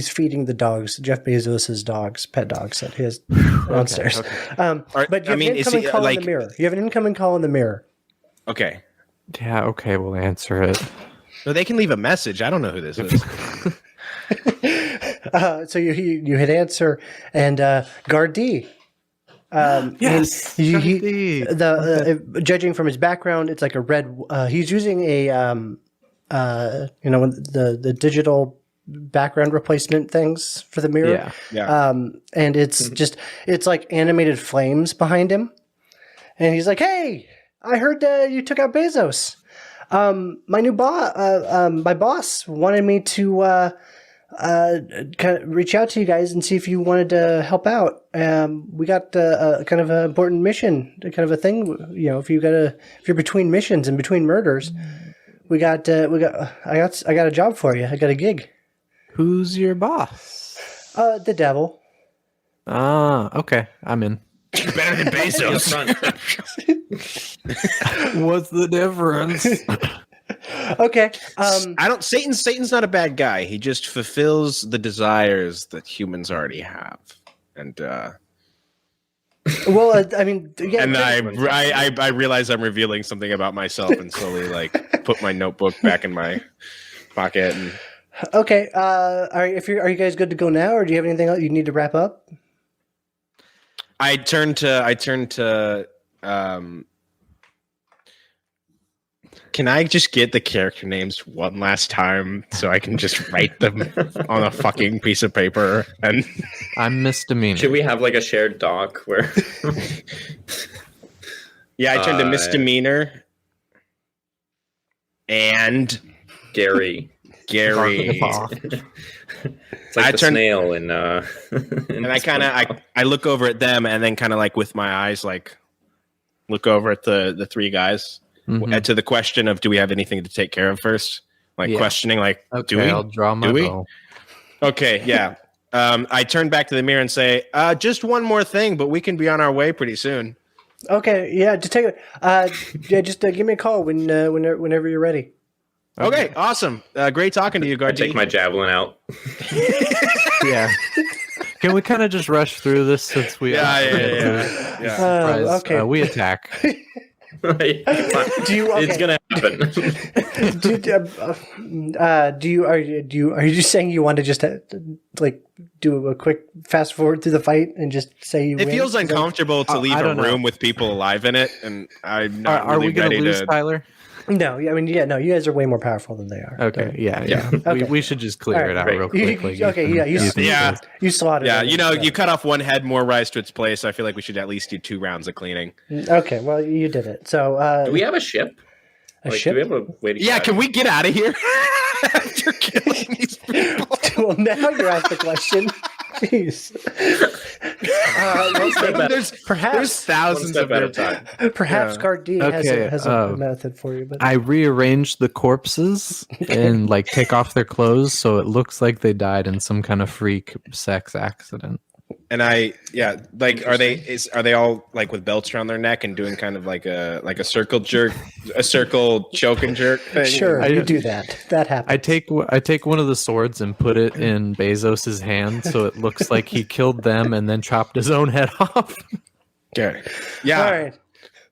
C: feeding the dogs, Jeff Bezos' dogs, pet dogs that he has downstairs.
F: Okay.
C: But you have an incoming call in the mirror. You have an incoming call in the mirror.
A: Okay.
F: Yeah, okay, we'll answer it.
A: So they can leave a message. I don't know who this is.
C: So you hit answer, and Gardi.
D: Yes.
C: Judging from his background, it's like a red. He's using a the digital background replacement things for the mirror.
A: Yeah.
C: And it's like animated flames behind him, and he's like, "Hey, I heard you took out Bezos. My new my boss wanted me to kind of reach out to you guys and see if you wanted to help out. We got a kind of an important mission, kind of a thing. If you're between missions and between murders, I got a job for you. I got a gig.
D: Who's your boss?
C: The devil.
D: Ah, okay. I'm in.
A: Better than Bezos.
D: What's the difference?
C: Okay.
A: Satan's not a bad guy. He just fulfills the desires that humans already have. And
C: well, I mean, yeah,
A: and I realize I'm revealing something about myself and slowly like put my notebook back in my pocket. And
C: okay. Are you guys good to go now, or do you have anything else you need to wrap up?
A: I turn to can I just get the character names one last time so I can just write them on a fucking piece of paper? And
D: I'm Misdemeanor.
B: Should we have like a shared doc where?
A: Yeah, I turned to Misdemeanor and
B: Gary. It's like the snail in
A: and I kind of I look over at them and then kind of like with my eyes like look over at the three guys to the question of do we have anything to take care of first? Like questioning like do we?
D: I'll draw my bow.
A: Okay, yeah. I turn back to the mirror and say, just one more thing, but we can be on our way pretty soon.
C: Okay, yeah, just take it. Just give me a call whenever you're ready.
A: Okay, awesome. Great talking to you,
B: I
A: Gardi.
B: take my javelin out.
D: Yeah. Can we kind of just rush through this since we
C: okay.
D: We attack.
B: It's gonna happen.
C: Are you just saying you want to just like do a quick fast forward through the fight and just say you win?
A: Feels uncomfortable to leave a room with people alive in it, and I'm not
D: are we
A: ready
D: gonna lose,
A: to.
D: Tyler?
C: No, I mean, you guys are way more powerful than they are.
D: Okay, yeah.
C: Okay.
D: We should just clear it out real quickly.
C: You slaughtered.
A: Yeah, you cut off one head, more rise to its place. I feel like we should at least do 2 rounds of cleaning.
C: Okay, well, you did it. So,
B: do we have a ship?
C: Ship?
B: Do we have a way to
A: can we get out of here after killing these people?
C: Well, now you're asked the question. Jeez.
A: There's thousands of
B: at a time.
C: Perhaps Gardi has a method for you. But
D: I rearrange the corpses and like take off their clothes so it looks like they died in some kind of freak sex accident.
A: And are they all like with belts around their neck and doing kind of like a circle jerk, a circle choke and jerk thing?
C: Sure, you do that. That happens.
D: I take one of the swords and put it in Bezos's hand so it looks like he killed them and then chopped his own head off.
A: Okay. Yeah.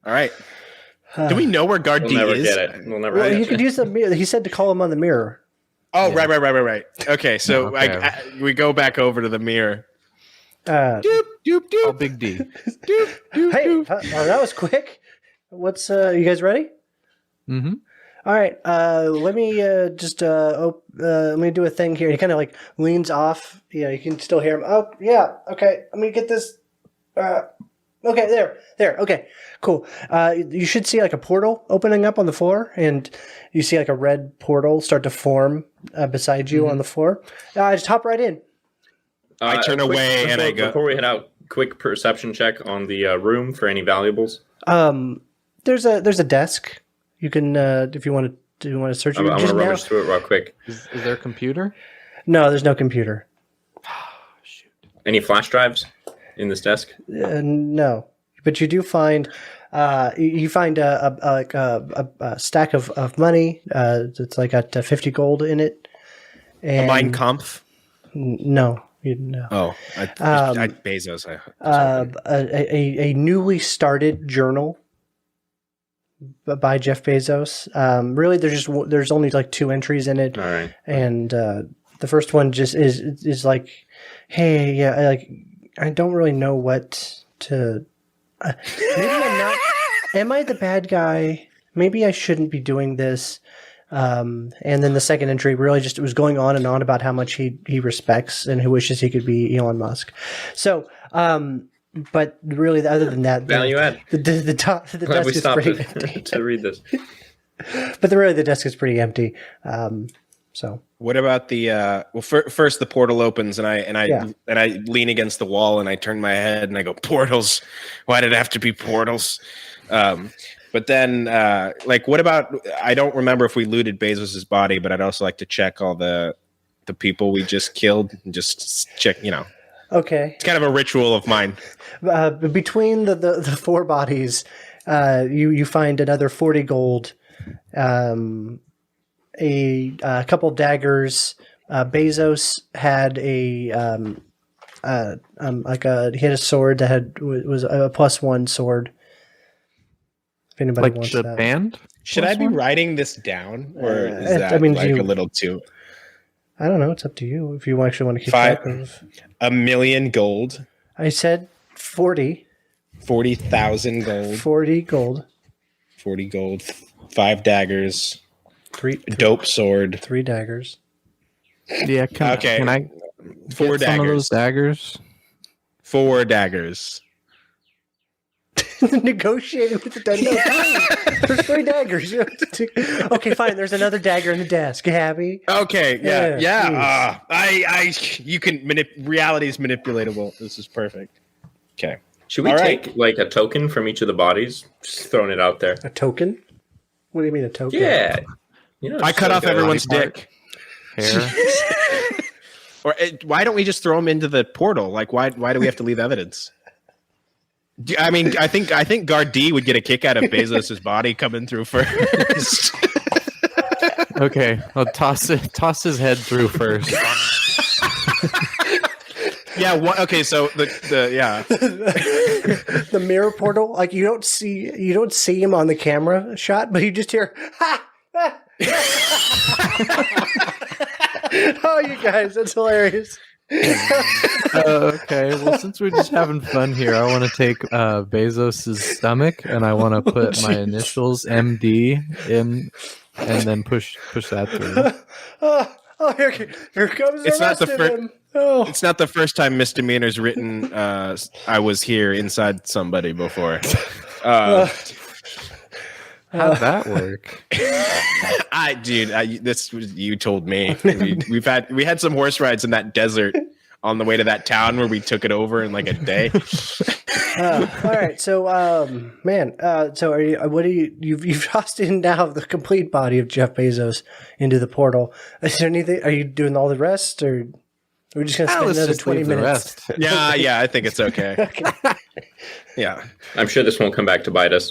A: All right. Do we know where Gardi
B: We'll never
A: is?
B: get it. We'll never.
C: You could use the mirror. He said to call him on the mirror.
A: Oh, yeah. Right. Okay, so we go back over to the mirror.
C: Doop,
A: doop, doop.
D: Oh, big D.
A: Doop, doop,
C: hey,
A: doop.
C: that was quick. What's you guys ready?
D: Mm-hmm.
C: All right. Let me let me do a thing here. He kind of like leans off. You can still hear him. Oh, yeah. Okay. Let me get this. Okay, there. Okay, cool. You should see like a portal opening up on the floor, and you see like a red portal start to form beside you on the floor. Just hop right in.
A: I turn away and I go.
B: Before we head out, quick perception check on the room for any valuables.
C: There's a desk. You can if you want to search.
B: I want to rummage through it real quick.
D: Is there a computer?
C: No, there's no computer.
D: Shoot.
B: Any flash drives in this desk?
C: No, but you do find you find a stack of money. It's like got 50 gold in it. And
A: a Mein Kampf?
C: No. No.
A: Oh, I Bezos.
C: A newly started journal by Jeff Bezos. Really, there's only like 2 entries in it,
B: All right.
C: and the first one just is like, hey, yeah, like I don't really know what to. Maybe I'm not. Am I the bad guy? Maybe I shouldn't be doing this. And then the second entry really just, it was going on and on about how much he respects and who wishes he could be Elon Musk. So, but really, other than that,
B: Value add.
C: the desk is pretty empty.
B: to read this.
C: But really, the desk is pretty empty. So
A: What about the first the portal opens and I lean against the wall and I turn my head and I go, portals. Why did it have to be portals? But then like what about, I don't remember if we looted Bezos's body, but I'd also like to check all the people we just killed and just check,
C: okay,
A: it's kind of a ritual of mine.
C: Between the 4 bodies, you find another 40 gold, a couple daggers. Bezos had he had a sword that was a +1 sword. If anybody wants
D: the
C: that.
D: band?
A: Should I be writing this down or is that
C: I mean,
A: like a little too?
C: I don't know. It's up to you if you actually want to keep
A: 5
C: track of.
A: 1 million gold,
C: I said 40.
A: 40,000 gold,
C: 40 gold.
A: 40 gold, 5 daggers,
C: 3
A: dope sword.
C: 3 daggers.
D: Yeah. Can I
A: 4
D: get some of those
A: daggers.
D: daggers?
A: 4 daggers.
C: Negotiating with the dead. No, there's 3 daggers. Okay, fine. There's another dagger in the desk. Happy?
A: Okay, yeah.
C: Yeah,
A: You can reality is manipulatable. This is perfect. Okay.
B: Should we
A: All
B: take
A: right.
B: like a token from each of the bodies? Just throwing it out there.
C: A token? What do you mean a token?
B: Yeah.
A: I cut off everyone's
D: body part.
A: dick.
D: Hair.
A: Or why don't we just throw them into the portal? Like, why do we have to leave evidence? I mean, I think Gardi would get a kick out of Bezos's body coming through first.
D: Okay, I'll toss his head through first.
A: Yeah. Okay. So
C: The mirror portal, like you don't see him on the camera shot, but you just hear ha! Oh, you guys, that's hilarious.
D: Okay, well, since we're just having fun here, I want to take Bezos's stomach and I want to put my initials MD in, and then push that through.
C: Here comes the
A: It's not
C: rest
A: the
C: of
A: fir-
C: them. Oh.
A: it's not the first time misdemeanor's written. I was here inside somebody before.
D: How'd that work?
A: You told me. We had some horse rides in that desert on the way to that town where we took it over in like a day.
C: All right, so so are you? You've tossed in now the complete body of Jeff Bezos into the portal. Is there anything? Are you doing all the rest, or are we just gonna spend
D: Let's
C: another
D: just
C: 20
D: leave the
C: minutes?
D: rest.
A: Yeah, I think it's okay. Yeah.
B: I'm sure this won't come back to bite us.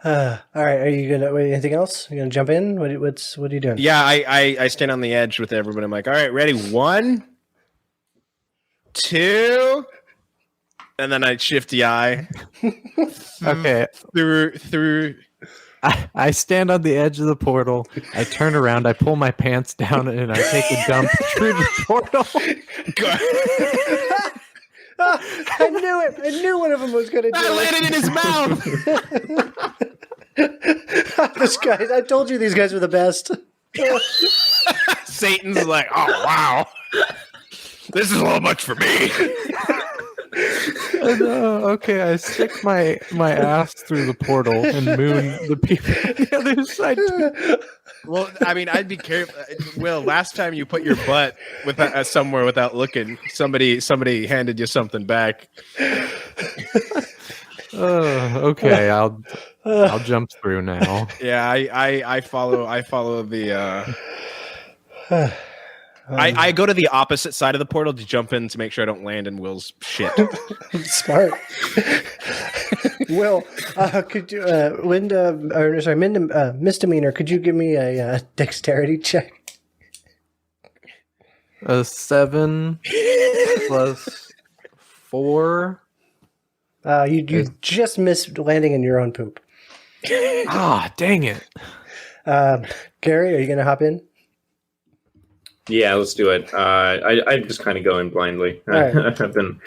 C: All right, are you gonna? Anything else? You gonna jump in? What are you doing?
A: Yeah, I stand on the edge with everybody. I'm like, all right, ready? 1, 2, and then I shift the eye
D: Okay,
A: through.
D: I stand on the edge of the portal. I turn around. I pull my pants down, and I take a dump through the portal.
C: I knew it. I knew one of them was gonna do
A: I
C: it.
A: landed in his mouth.
C: This guy. I told you these guys were the best.
A: Satan's like, oh wow, this is a little much for me.
D: Okay, I stick my ass through the portal and moon the people on the other side.
A: Well, I mean, I'd be careful. Will, last time you put your butt somewhere without looking, somebody handed you something back.
D: Okay, I'll jump through now.
A: Yeah, I follow the. I go to the opposite side of the portal to jump in to make sure I don't land in Will's shit.
C: Smart. Will, could you, misdemeanor? Could you give me a dexterity check?
D: 7 plus 4.
C: You just missed landing in your own poop.
D: Dang it.
C: Gary, are you going to hop in?
B: Yeah, let's do it. I just kind of go in blindly.
C: All right.
B: I've been.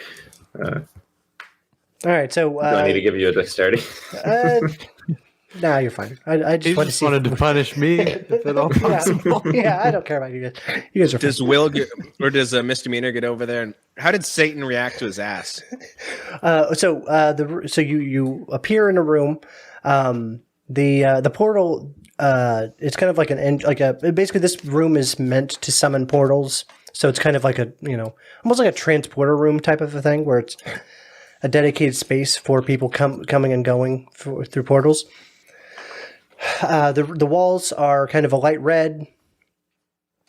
C: All right, so
B: Do I need to give you a dexterity?
C: no, you're fine. I just
D: He
C: wanted
D: just
C: to see
D: wanted to punish me, if at all possible.
C: yeah, I don't care about you guys. You guys are fine.
A: Does Will get, or does a misdemeanor get over there? And how did Satan react to his ass?
C: So you appear in a room. The portal. It's kind of like basically this room is meant to summon portals. So it's kind of like almost like a transporter room type of a thing, where it's a dedicated space for people coming and going through portals. The walls are kind of a light red,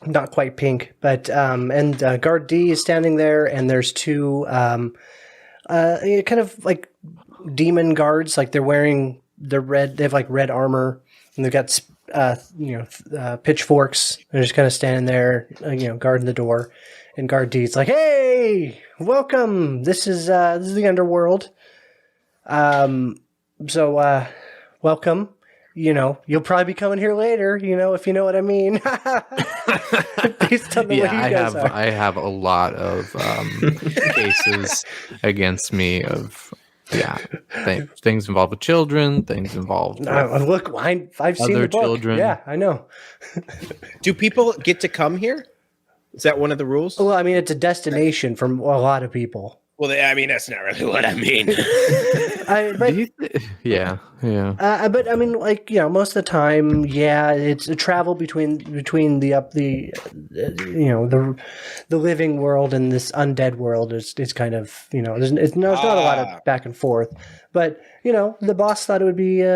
C: not quite pink, but and guard D is standing there, and there's two kind of like demon guards, like they're wearing red. They have like red armor, and they've got pitchforks. They're just kind of standing there, guarding the door. And guard D's like, "Hey, welcome. This is the underworld. So welcome. You'll probably be coming here later. If you know what I mean." Based on the way you guys are.
D: I have a lot of cases against me of things involved with children, things involved.
C: Look, I've seen
D: other
C: the book.
D: children.
C: Yeah, I know.
A: Do people get to come here? Is that one of the rules?
C: Well, I mean, it's a destination for a lot of people.
A: Well, I mean, that's not really what I mean.
D: Yeah.
C: But I mean, most of the time, it's a travel between the living world and this undead world. It's kind of there's not a lot of back and forth. But the boss thought it would be.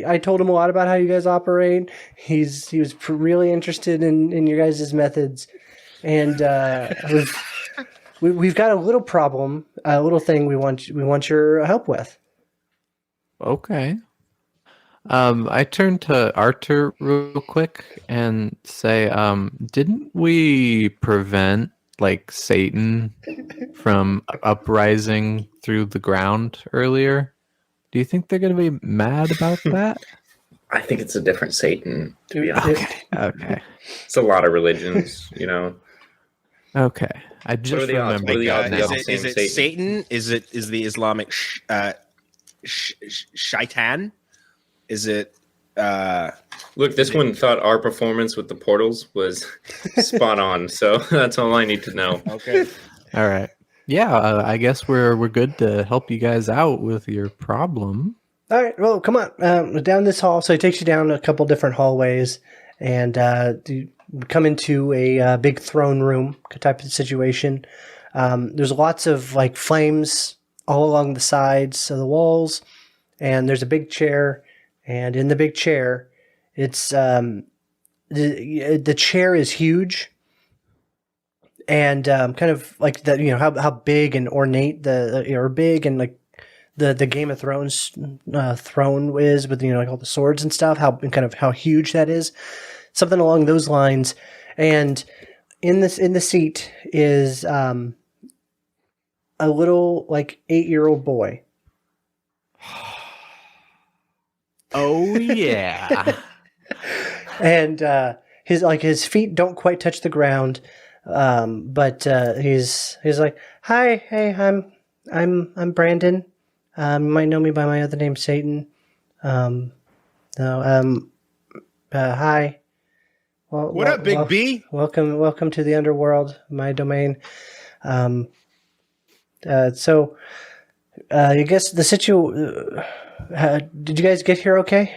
C: I told him a lot about how you guys operate. He was really interested in your guys' methods, and we've got a little problem, a little thing we want your help with.
D: Okay. I turn to Arthur real quick and say, didn't we prevent Satan from uprising through the ground earlier? Do you think they're going to be mad about that?
B: I think it's a different Satan, to be honest.
D: Okay.
B: It's a lot of religions,
D: Okay. I just remembered that now.
A: Is it Satan? Is the Islamic shaitan? Is it?
B: Look, this one thought our performance with the portals was spot on, so that's all I need to know.
A: Okay.
D: All right. Yeah, I guess we're good to help you guys out with your problem.
C: All right. Well, come on down this hall. So it takes you down a couple different hallways, and you come into a big throne room type of situation. There's lots of flames all along the sides of the walls, and there's a big chair. And in the big chair, it's the chair is huge, and kind of like how big and ornate big and the Game of Thrones throne is with all the swords and stuff. How huge that is, something along those lines. And in the seat is a little 8-year-old boy.
D: Oh yeah.
C: And his feet don't quite touch the ground, but he's like, "Hi, hey, I'm Brandon. You might know me by my other name, Satan. Hi. Well,
A: what up, Big B?
C: Welcome to the underworld, my domain. So I guess the did you guys get here okay?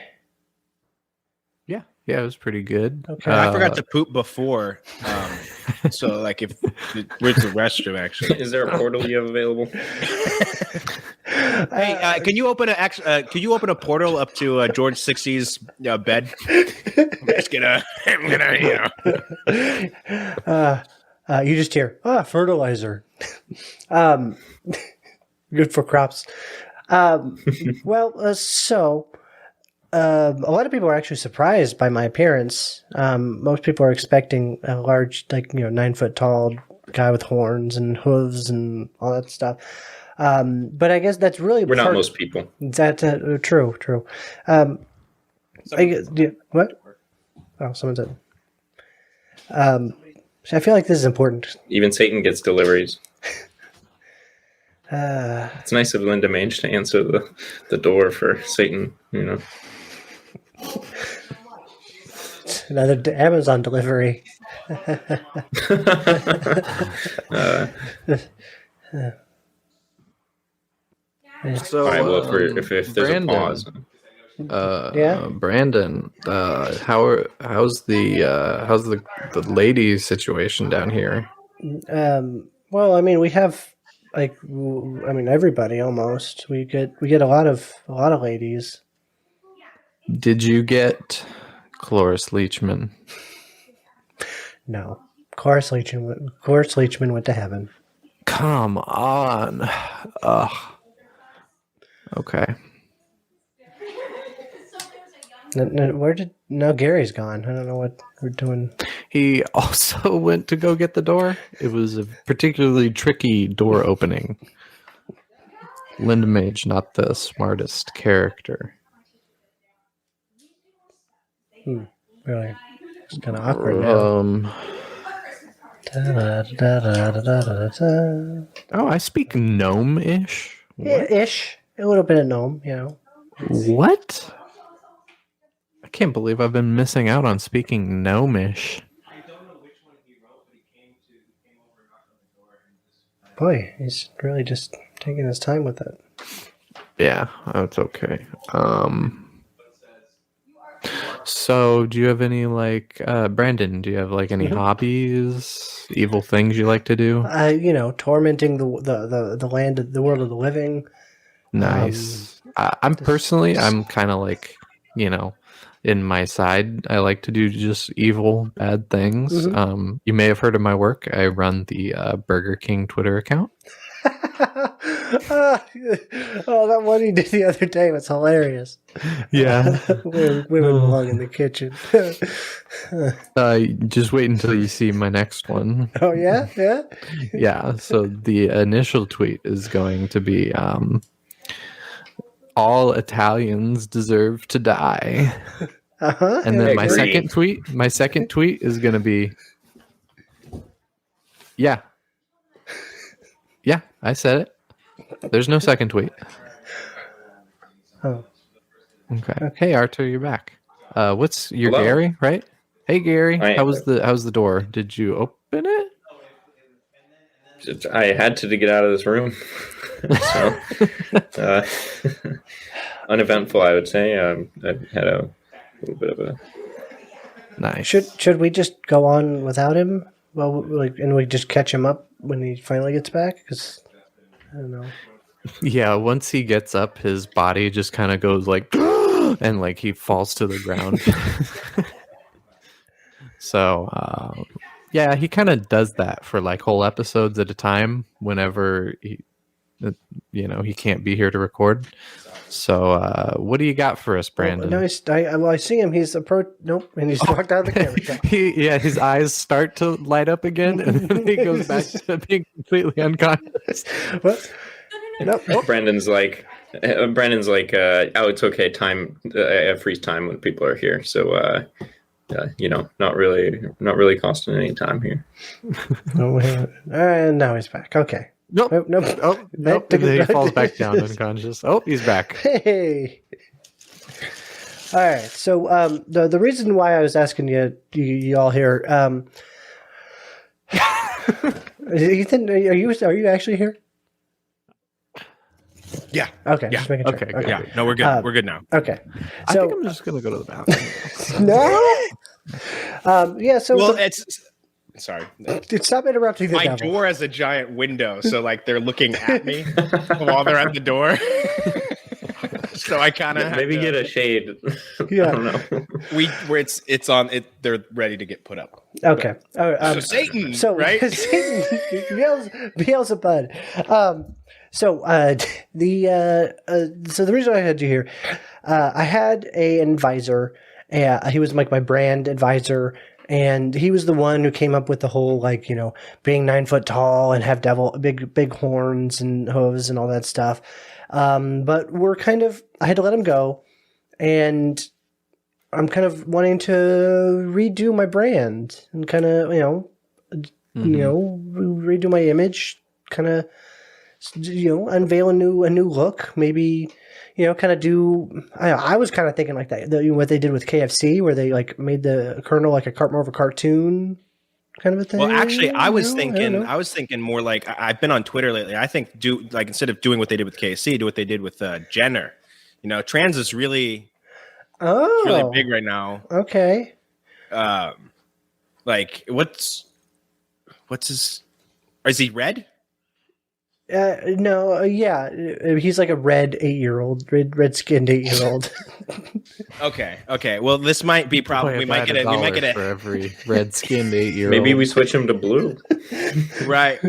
D: Yeah, it was pretty good.
C: Okay.
A: I forgot to poop before. So where's the restroom actually?
B: Is there a portal you have available?
A: Hey, can you open a portal up to George 60's bed?
C: You just hear fertilizer. Good for crops. So a lot of people are actually surprised by my appearance. Most people are expecting a large, 9 foot tall guy with horns and hooves and all that stuff. But I guess that's really
B: We're not most people.
C: That's true. I guess, what? Oh, someone said. So I feel like this is important.
B: Even Satan gets deliveries. It's nice of Linda Mange to answer the door for Satan, you know.
C: Another Amazon delivery.
F: So,
B: All right, well, if there's
D: Brandon.
B: a pause.
C: Yeah?
D: Brandon, how's the lady situation down here?
C: Well, I mean, we have everybody almost. We get a lot of ladies.
D: Did you get Cloris Leachman?
C: No, Cloris Leachman went to heaven.
D: Come on. Ugh. Okay.
C: Now Gary's gone. I don't know what we're doing.
D: He also went to go get the door. It was a particularly tricky door opening. Linda Mage, not the smartest character.
C: Really, it's kind of awkward now.
D: Oh, I speak gnome-ish.
C: Yeah, ish. A little bit of gnome, you know.
D: What? I can't believe I've been missing out on speaking gnomish.
C: Boy, he's really just taking his time with it.
D: Yeah, that's okay. So do you have any Brandon, do you have any hobbies, evil things you like to do?
C: Tormenting the land, the world of the living.
D: Nice. I'm kind of in my side, I like to do just evil, bad things. You may have heard of my work. I run the Burger King Twitter account.
C: Oh, that one you did the other day was hilarious.
D: Yeah.
C: Women belong in the kitchen.
D: Just wait until you see my next one.
C: Oh, yeah? Yeah?
D: Yeah. So the initial tweet is going to be all Italians deserve to die. And then my second tweet is going to be, yeah, I said it. There's no second tweet.
C: Oh.
D: Okay. Hey, Arthur, you're back. What's your
B: Hello.
D: Gary, right? Hey, Gary,
B: Hi.
D: how's the door? Did you open it?
B: I had to get out of this room. So, uneventful, I would say. I had a little bit of a...
D: Nice.
C: Should we just go on without him? Well, and we just catch him up when he finally gets back? Because I don't know.
D: Yeah, once he gets up, his body just kind of goes and he falls to the ground. So, yeah, he kind of does that for whole episodes at a time whenever he can't be here to record. So, what do you got for us, Brandon?
C: No, I see him. He's nope, and he's walked out of the camera.
D: His eyes start to light up again, and then he goes back to being completely unconscious.
C: What? Nope.
B: Brandon's like, oh, it's okay. Time, I have free time when people are here. So, not really costing any time here.
C: And now he's back. Okay.
D: Nope.
C: Oh,
D: nope. And then he falls back down unconscious. Oh, he's back.
C: Hey. All right. So the reason why I was asking you all here, Ethan, are you actually here?
A: Yeah.
C: Okay.
A: Yeah.
C: Just making sure.
D: Okay, good.
C: Okay.
A: Yeah. No, we're good. We're good now.
C: Okay.
D: I
C: So
D: think I'm just gonna go to the bathroom.
C: no. Yeah. So
A: Well, sorry.
C: stop interrupting the
A: My
C: devil.
A: door has a giant window, so they're looking at me while they're at the door. So I kind of
B: Maybe get a shade.
C: Yeah.
B: I don't know.
A: where it's on it. They're ready to get put up.
C: Okay.
A: So Satan,
C: So
A: right?
C: Satan, Beelzebub. So the reason I had you here, I had an advisor. He was my brand advisor, and he was the one who came up with the whole like being 9 foot tall and have big horns and hooves and all that stuff. But I had to let him go, and I'm kind of wanting to redo my brand and kind of redo my image, kind of unveil a new look, maybe. Kind of do. I was kind of thinking like that. What they did with KFC, where they like made the Colonel like more of a cartoon kind of a thing.
A: Well, actually, I was thinking more like I've been on Twitter lately. I think instead of doing what they did with KFC, do what they did with Jenner. Trans is really big right now.
C: Okay.
A: Like what's his? Is he red?
C: No, yeah, he's like a red 8-year-old, red-skinned 8-year-old.
A: Okay. Well, this might be problem. We might get it
D: for every red-skinned 8-year-old.
B: Maybe we switch him to blue.
A: Right.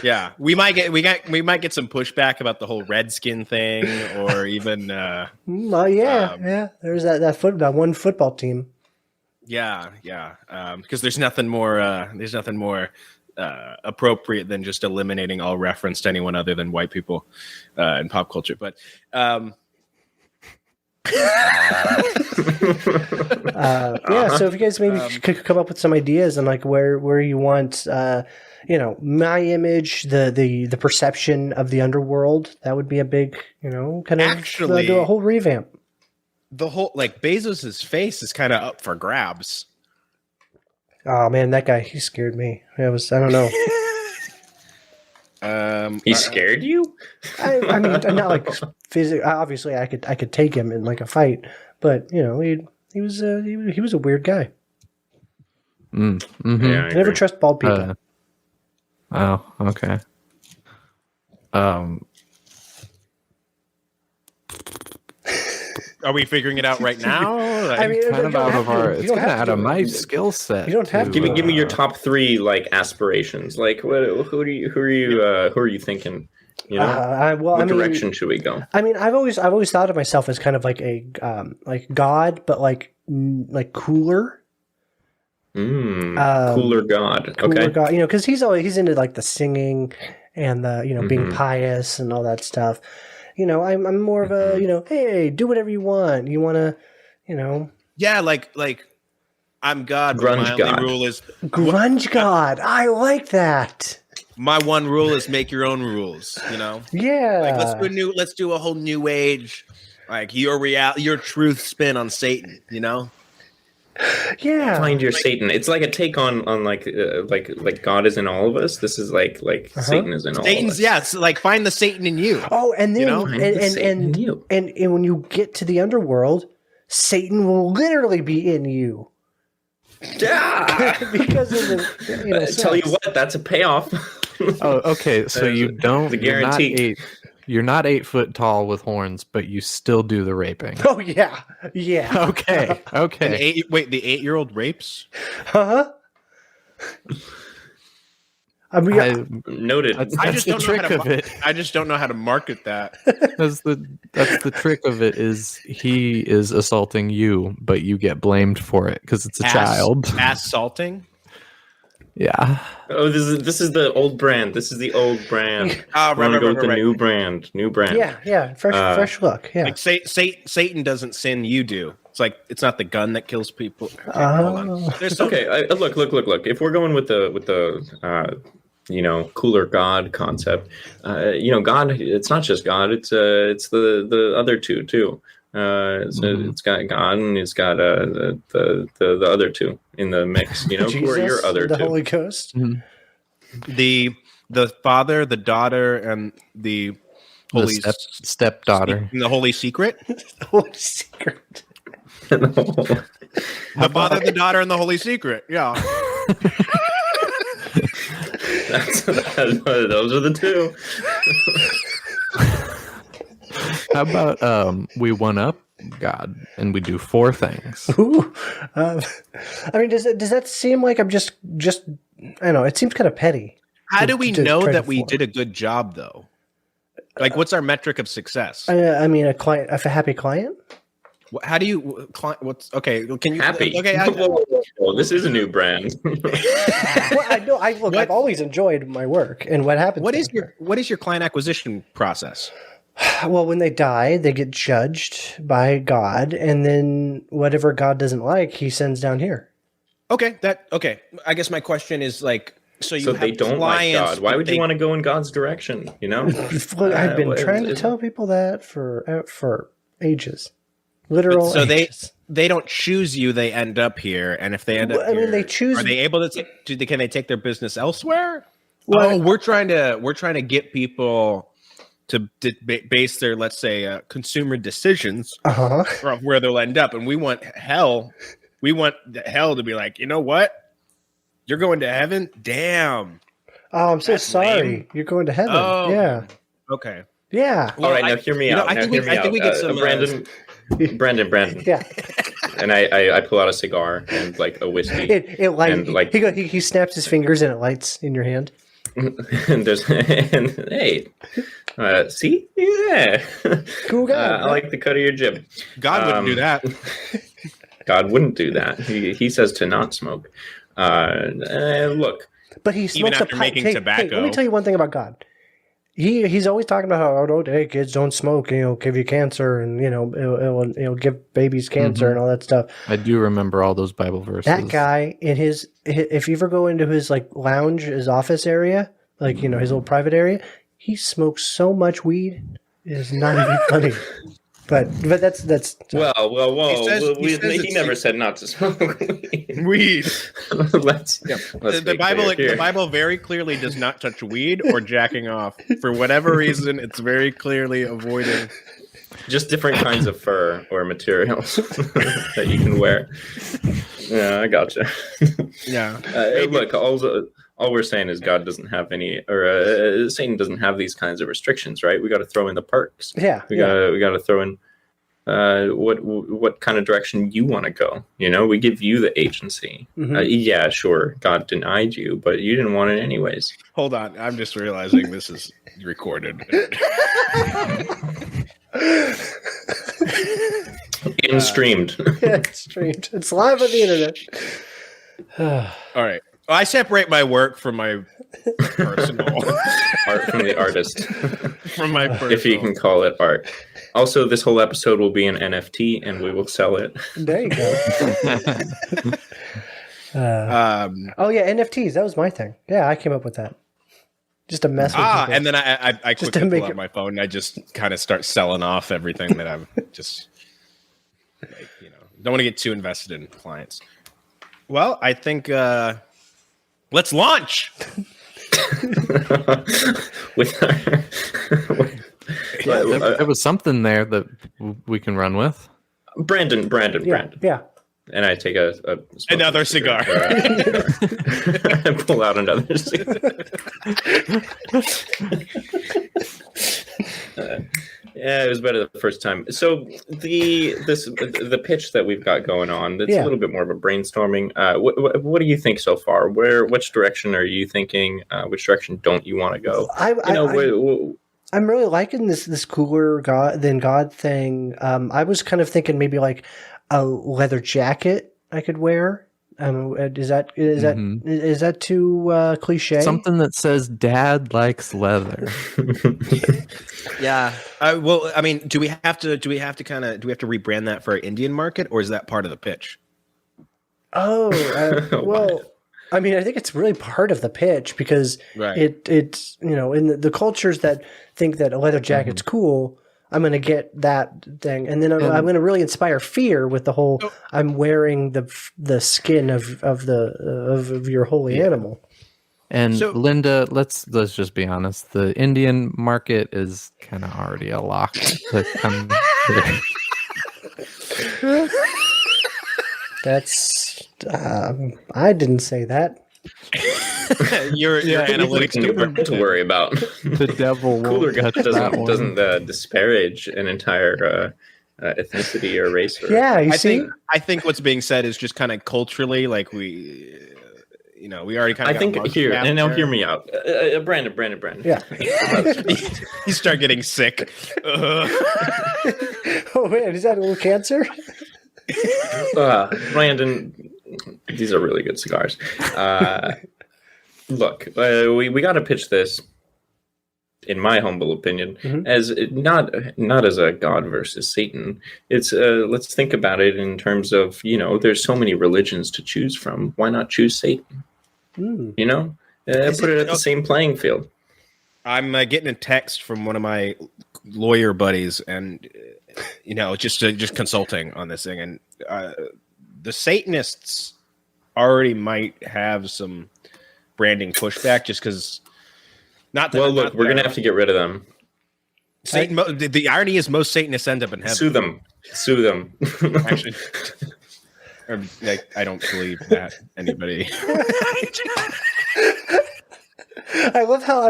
A: Yeah, we might get some pushback about the whole redskin thing, or even.
C: Yeah. There's that one football team.
A: Yeah. Because there's nothing more. Appropriate than just eliminating all reference to anyone other than white people in pop culture. But so
C: if you guys maybe could come up with some ideas and like where you want my image, the perception of the underworld, that would be a big kind of do a whole revamp.
A: The whole like Bezos's face is kind of up for grabs.
C: Oh man, that guy, he scared me. I don't know.
B: He scared you?
C: I mean, not like physically. Obviously, I could take him in like a fight, but he was a weird guy.
D: Mm-hmm.
B: Yeah,
C: I never trust bald people.
D: Oh, okay.
A: Are we figuring it out right now?
C: I mean,
D: kind of it's kind of out of my skill set.
C: You don't have to.
B: Give me your top 3 like aspirations. Like who are you thinking? What direction should we go?
C: I mean, I've always thought of myself as kind of like a God, but like cooler.
B: Cooler God. Okay.
C: God, because he's into like the singing and the being pious and all that stuff. I'm more of a hey, do whatever you want. You want to,
A: Yeah, like I'm God.
B: Grunge
A: but my
B: God.
A: only rule is
C: grunge God. I like that.
A: My one rule is make your own rules.
C: Yeah.
A: Like let's do a whole new age, like your truth spin on Satan.
C: Yeah.
B: Find your Satan. It's like a take on like God is in all of us. This is like Satan is in all of us.
A: Yeah, it's like find the Satan in you.
C: Oh, and then
B: and
C: when you get to the underworld, Satan will literally be in you.
B: Yeah.
C: Because of the
B: tell you what, that's a payoff.
D: Oh, okay. So you don't.
B: The guarantee.
D: You're not 8 foot tall with horns, but you still do the raping.
C: Oh yeah.
D: Okay.
A: The 8-year-old rapes.
C: Huh? I mean,
B: Noted.
D: That's the trick of it.
A: I just don't know how to market that.
D: That's the trick of it. Is he is assaulting you, but you get blamed for it because it's a child.
A: Assaulting.
D: Yeah.
B: Oh, this is the old brand. This is the old brand.
A: Right,
B: go with the new brand. New brand.
C: Yeah. Fresh look. Yeah.
A: Like Satan doesn't sin, you do. It's like it's not the gun that kills people. Okay, hold on.
B: Look. If we're going with the cooler God concept, God. It's not just God. It's the other two too. It's got God and it's got the other two in the mix. Who are your other
C: the
B: two?
C: Holy Ghost.
D: Mm-hmm.
A: The Father, the Daughter, and the Holy
D: stepdaughter.
A: The Holy Secret.
C: The Holy Secret.
A: The Father, the Daughter, and the Holy Secret. Yeah.
B: Those are the two.
D: How about we one up God and we do 4 things?
C: Ooh. I mean, does that seem like I'm just I don't know, it seems kind of petty.
A: How do we know that we did a good job though? Like, what's our metric of success?
C: I mean, a happy client.
A: How do you what's okay? Can you
B: Happy.
A: Okay,
B: Whoa, this is a new brand.
C: Well, I know. I've always enjoyed my work, and what happens?
A: what is your client acquisition process?
C: Well, when they die, they get judged by God, and then whatever God doesn't like, He sends down here.
A: Okay, I guess my question is like, so
B: they don't like God. Why would you want to go in God's direction? You know,
C: I've been trying to tell people that for ages, literal.
A: So
C: ages.
A: they don't choose you; they end up here, and if they end up, here,
C: they choose.
A: Are they able to? Can they take their business elsewhere?
C: Well,
A: we're trying to get people to base their, let's say, consumer decisions of where they'll end up, and we want hell. We want hell to be like, you know what? You're going to heaven? Damn.
C: Oh, I'm so
A: That's
C: sorry.
A: lame.
C: You're going to heaven.
A: Oh,
C: Yeah.
A: Okay.
C: Yeah.
B: All right, now hear me out.
A: I think we get some
B: Brandon.
C: Yeah.
B: And I pull out a cigar and like a whiskey.
C: It lights.
B: And, like-
C: He snaps his fingers and it lights in your hand.
B: and hey, see, yeah,
C: Cool guy.
B: I like the cut of your jib.
A: God wouldn't do that.
B: God wouldn't do that. He says to not smoke. Look,
C: But he
A: Even
C: smokes a
A: after
C: pipe.
A: making
C: Hey,
A: tobacco.
C: let me tell you one thing about God. He's always talking about how, hey, kids, don't smoke. Give you cancer, and it'll give babies cancer and all that stuff.
D: I do remember all those Bible verses.
C: That guy in if you ever go into his like lounge, his office area, like his little private area, he smokes so much weed, it is not even funny. But that's
B: well, whoa.
A: He says
B: He never said not to smoke
A: Weed.
B: let's
A: The
B: be
A: Bible,
B: clear here.
A: the Bible very clearly does not touch weed or jacking off. For whatever reason, it's very clearly avoiding.
B: Just different kinds of fur or materials that you can wear. Yeah, I gotcha.
A: Yeah.
B: Look, all we're saying is God doesn't have any, or Satan doesn't have these kinds of restrictions, right? We got to throw in the perks.
C: yeah.
B: We got to throw in what kind of direction you want to go. We give you the agency.
C: Mhm.
B: Yeah, sure, God denied you, but you didn't want it anyways.
A: Hold on. I'm just realizing this is recorded.
B: And streamed.
C: Yeah, it's streamed. It's live on the internet.
A: All right. Well, I separate my work from my personal.
B: Art from the artist,
A: From my personal.
B: if you can call it art. Also, this whole episode will be an NFT, and we will sell it.
C: There you go. Oh yeah, NFTs. That was my thing. Yeah, I came up with that. Just a mess with people.
A: And then I
C: Just
A: quickly
C: to make
A: pull out
C: it-
A: my phone and I just kind of start selling off everything that I've just, don't want to get too invested in clients. Well, I think let's launch.
B: With
D: There was something there that we can run with.
B: Brandon.
C: Yeah.
B: And I take a
A: Another cigar.
B: I pull out another cigar. Yeah, it was better the first time. So the pitch that we've got going on, it's a little bit more of a brainstorming. What do you think so far? Which direction are you thinking? Which direction don't you want to go?
C: I'm really liking this cooler God than God thing. I was kind of thinking maybe like a leather jacket I could wear. Is that too cliche?
D: Something that says "Dad likes leather."
A: Yeah. Well, I mean, do we have to rebrand that for our Indian market, or is that part of the pitch?
C: Oh, well, I mean, I think it's really part of the pitch because it's in the cultures that think that a leather jacket's cool, I'm going to get that thing, and then I'm going to really inspire fear with the whole I'm wearing the skin of your holy animal.
D: And Linda, let's just be honest. The Indian market is kind of already a lock to come here.
C: That's I didn't say that.
A: your analytics
B: to worry about.
D: The devil
B: Cooler
D: won't
B: God
D: touch that one.
B: doesn't disparage an entire ethnicity or race.
C: I
A: think what's being said is just kind of culturally, like we already kind of.
B: I think here, and now hear me out, Brandon.
C: Yeah.
A: You start getting sick.
C: Oh Oh man, is that a little cancer?
B: Brandon, these are really good cigars. Look, we got to pitch this, in my humble opinion, as not as a God versus Satan. It's let's think about it in terms of, there's so many religions to choose from. Why not choose Satan? Put it at the same playing field.
A: I'm getting a text from one of my lawyer buddies, and just consulting on this thing, and the Satanists already might have some branding pushback, just because.
B: We're gonna have to get rid of them.
A: Satan. The irony is, most Satanists end up in heaven.
B: Sue them.
A: Actually, I don't believe that anybody.
C: I love how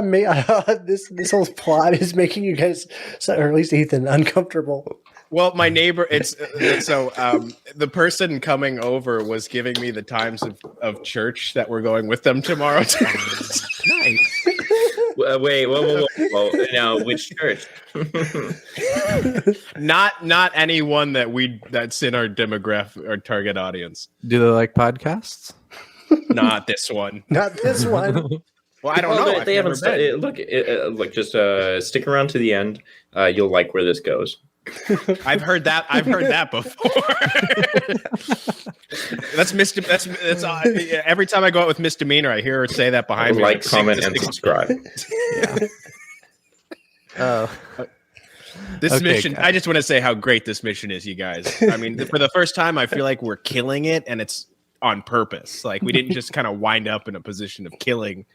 C: this whole plot is making you guys, or at least Ethan, uncomfortable.
A: Well, my neighbor, the person coming over was giving me the times of church that we're going with them tomorrow. Nice.
B: Wait, whoa. Now, which church?
A: Not anyone that's in our demographic, our target audience.
D: Do they like podcasts?
A: Not this one.
C: Not this one.
A: Well, I don't know.
B: They haven't started. Look, just stick around to the end. You'll like where this goes.
A: I've heard that before. That's every time I go out with Misdemeanor, I hear her say that behind me.
B: Like, comment, and subscribe.
A: This mission, I just want to say how great this mission is, you guys. I mean, for the first time, I feel like we're killing it, and it's on purpose. Like, we didn't just kind of wind up in a position of killing.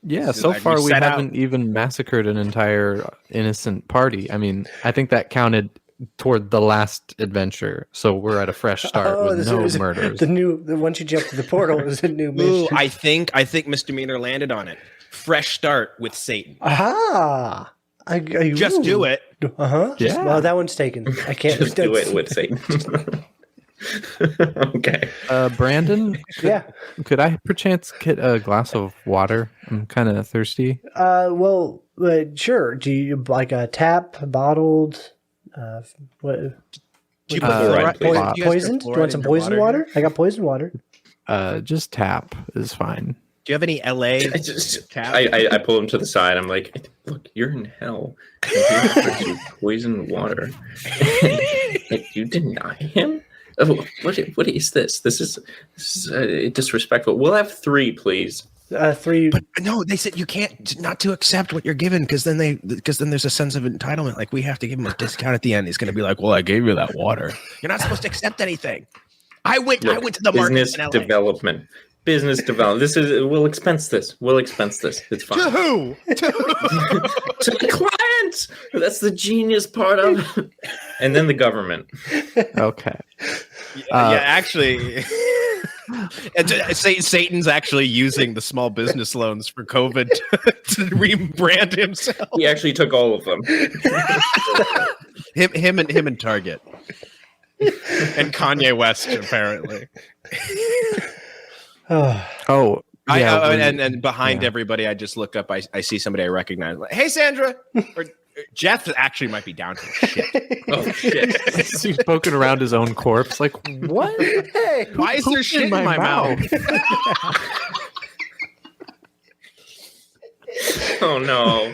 D: Yeah, so far we haven't even massacred an entire innocent party. I mean, I think that counted toward the last adventure. So we're at a fresh start with no murders.
C: Once you jump to the portal, it was a new mission.
A: Ooh, I think Misdemeanor landed on it. Fresh start with Satan.
C: Aha!
A: Just do it.
D: Yeah.
C: Well, that one's taken. I can't
B: Just do it with Satan. Okay.
D: Brandon?
C: Yeah.
D: Could I perchance get a glass of water? I'm kind of thirsty.
C: Sure. Do you like a tap, bottled? What?
A: Do you put
C: Poisoned? Do you want some poisoned water? I got poisoned water.
D: Just tap is fine.
A: Do you have any LA?
B: I pull him to the side. I'm like, look, you're in hell. You poison water. And you deny him? What is this? This is disrespectful. We'll have 3, please.
C: 3.
A: But no, they said you can't not to accept what you're given, because then there's a sense of entitlement. Like, we have to give him a discount at the end. He's going to be like, "Well, I gave you that water. You're not supposed to accept anything." I went to the market.
B: Business development. We'll expense this. It's fine.
A: To who?
B: To the clients. That's the genius part of it. And then the government.
D: Okay.
A: Actually, Satan's actually using the small business loans for COVID to rebrand himself.
B: He actually took all of them.
A: him and Target and Kanye West, apparently. And behind everybody, I just look up. I see somebody I recognize. Like, hey, Sandra. Or Jeff actually might be down to shit.
B: Oh shit!
D: He's poking around his own corpse. Like, what?
C: Hey,
A: why is there shit in my mouth?
B: Oh no!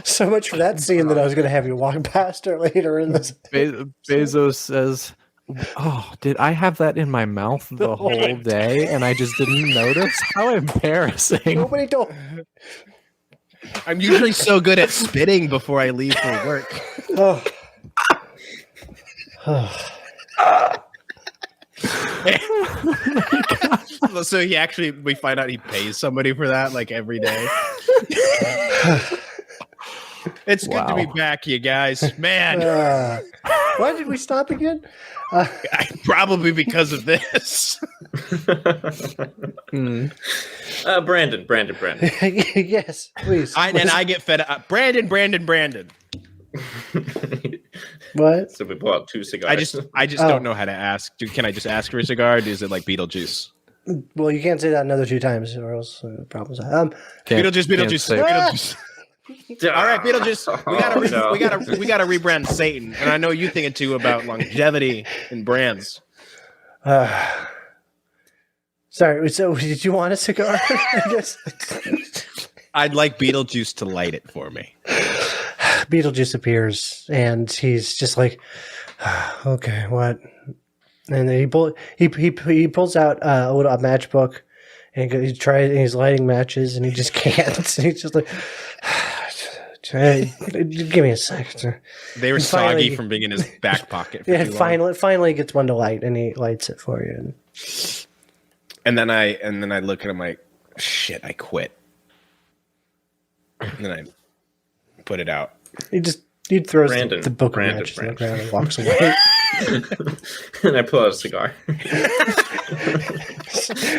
C: So much for that scene that I was going to have you walk past her later in this.
D: Bezos says, "Oh, did I have that in my mouth the whole day and I just didn't notice? How embarrassing!"
C: Nobody told.
A: I'm usually so good at spitting before I leave for work. So we find out he pays somebody for that like every day. It's good to be back, you guys. Man.
C: Why did we stop again?
A: Probably because of this.
B: Brandon.
C: Yes, please.
A: I get fed up. Brandon.
C: What?
B: So we pull out 2 cigars.
A: I just don't know how to ask. Can I just ask for a cigar? Or is it like Beetlejuice?
C: Well, you can't say that another 2 times, or else problems.
A: Beetlejuice. All right, Beetlejuice. We gotta,
B: Oh, no.
A: we gotta rebrand Satan, and I know you thinking too about longevity and brands.
C: Sorry. So, did you want a cigar? I guess
A: I'd like Beetlejuice to light it for me.
C: Beetlejuice appears, and he's just like, "Okay, what?" And then he pulls out a matchbook, and he tries. And he's lighting matches, and he just can't. And he's just like, "Give me a second."
A: They were
C: And
A: soggy
C: finally-
A: from being in his back pocket. For
C: Yeah,
A: too long.
C: finally gets one to light, and he lights it for you.
A: And then I look at him like, shit, I quit. And then I put it out.
C: He throws
B: Brandon,
C: the book of
B: Brandon,
C: matches on the
B: Brandon.
C: ground and walks away.
B: And I pull out a cigar.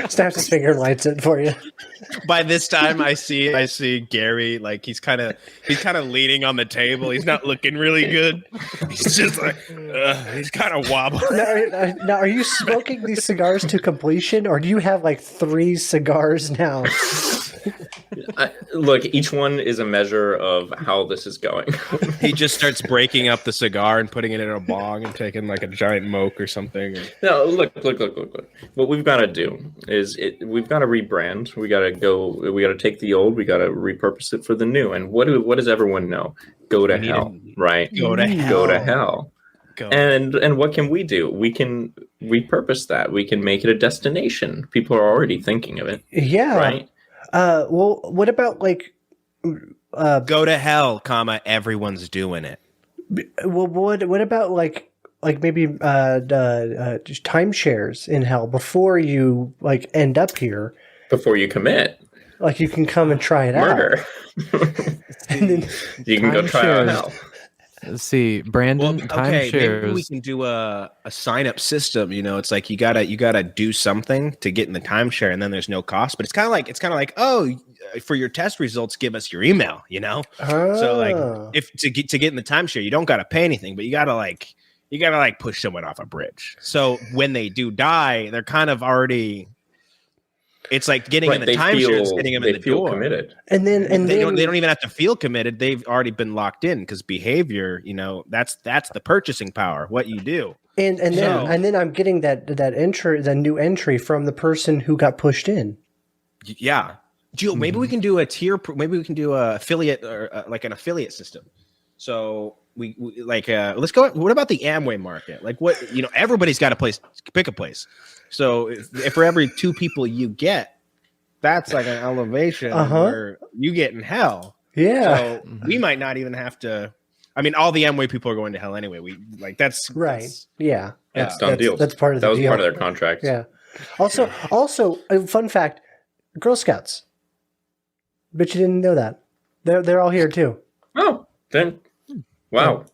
C: Snaps his finger and lights it for you.
A: By this time, I see Gary, like he's kind of leaning on the table. He's not looking really good. He's just like he's kind of wobbling.
C: Now, are you smoking these cigars to completion, or do you have like 3 cigars now?
B: Look, each one is a measure of how this is going.
A: He just starts breaking up the cigar and putting it in a bong and taking like a giant moke or something.
B: No, look. What we've got to do is we've got to rebrand. We got to take the old, we got to repurpose it for the new. And what does everyone know? Go to hell, right?
A: Go to hell.
B: Go to hell.
A: Go.
B: And what can we do? We can repurpose that. We can make it a destination. People are already thinking of it,
C: Yeah.
B: right?
C: Well, what about like?
A: Go to hell, comma, everyone's doing it.
C: Well, what about like maybe just timeshares in hell before you like end up here?
B: Before you commit
C: Like you can come and try it
B: murder,
C: and then
B: you can go try out
D: Timeshares.
B: hell.
D: See, Brandon,
A: okay, maybe we
D: timeshares.
A: can do a sign up system. You know, it's like you gotta do something to get in the timeshare, and then there's no cost. But it's kind of like, oh, for your test results, give us your email. You know, so like if to get in the timeshare, you don't gotta pay anything, but you gotta push someone off a bridge. So when they do die, they're kind of already. It's like getting in the timeshare, it's getting them in the door.
B: Committed.
C: and then
A: They don't even have to feel committed. They've already been locked in because behavior, you know, that's the purchasing power. What you do.
C: and then I'm getting that new entry from the person who got pushed in.
A: Yeah. Gio, maybe we can do a tier. Maybe we can do a affiliate or like an affiliate system. So we like let's go. What about the Amway market? Like what, you know, everybody's got a place. Pick a place. So if for every 2 people you get, that's like an elevation where you get in hell.
C: Yeah.
A: So we might not even have to. I mean, all the Amway people are going to hell anyway. We like that's
C: Right. Yeah.
B: That's done deal.
C: That's part of
B: That
C: the
B: was
C: deal.
B: part of their contract.
C: Yeah. Also, a fun fact: Girl Scouts. Bet you didn't know that. They're all here too.
B: Oh, then, wow.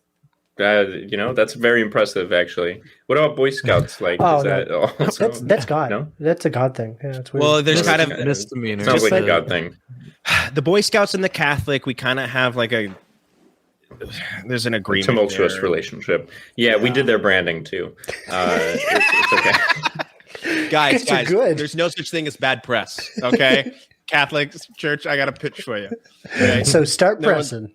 B: You know, that's very impressive, actually. What about Boy Scouts? Like,
C: Oh,
B: is
C: no.
B: that also,
C: That's God.
B: No?
C: That's a God thing. Yeah, it's weird.
A: well. There's
B: Really?
A: kind of
D: Misdemeanor.
B: Sounds like
A: like
B: a God thing.
A: the Boy Scouts and the Catholic. We kind of have like there's an agreement.
B: Tumultuous
A: there.
B: relationship. Yeah, we did their branding too. It's okay.
A: Guys,
C: Guys are good.
A: there's no such thing as bad press. Okay, Catholic Church, I got a pitch for you. Okay?
C: so start
A: No one-
C: pressing.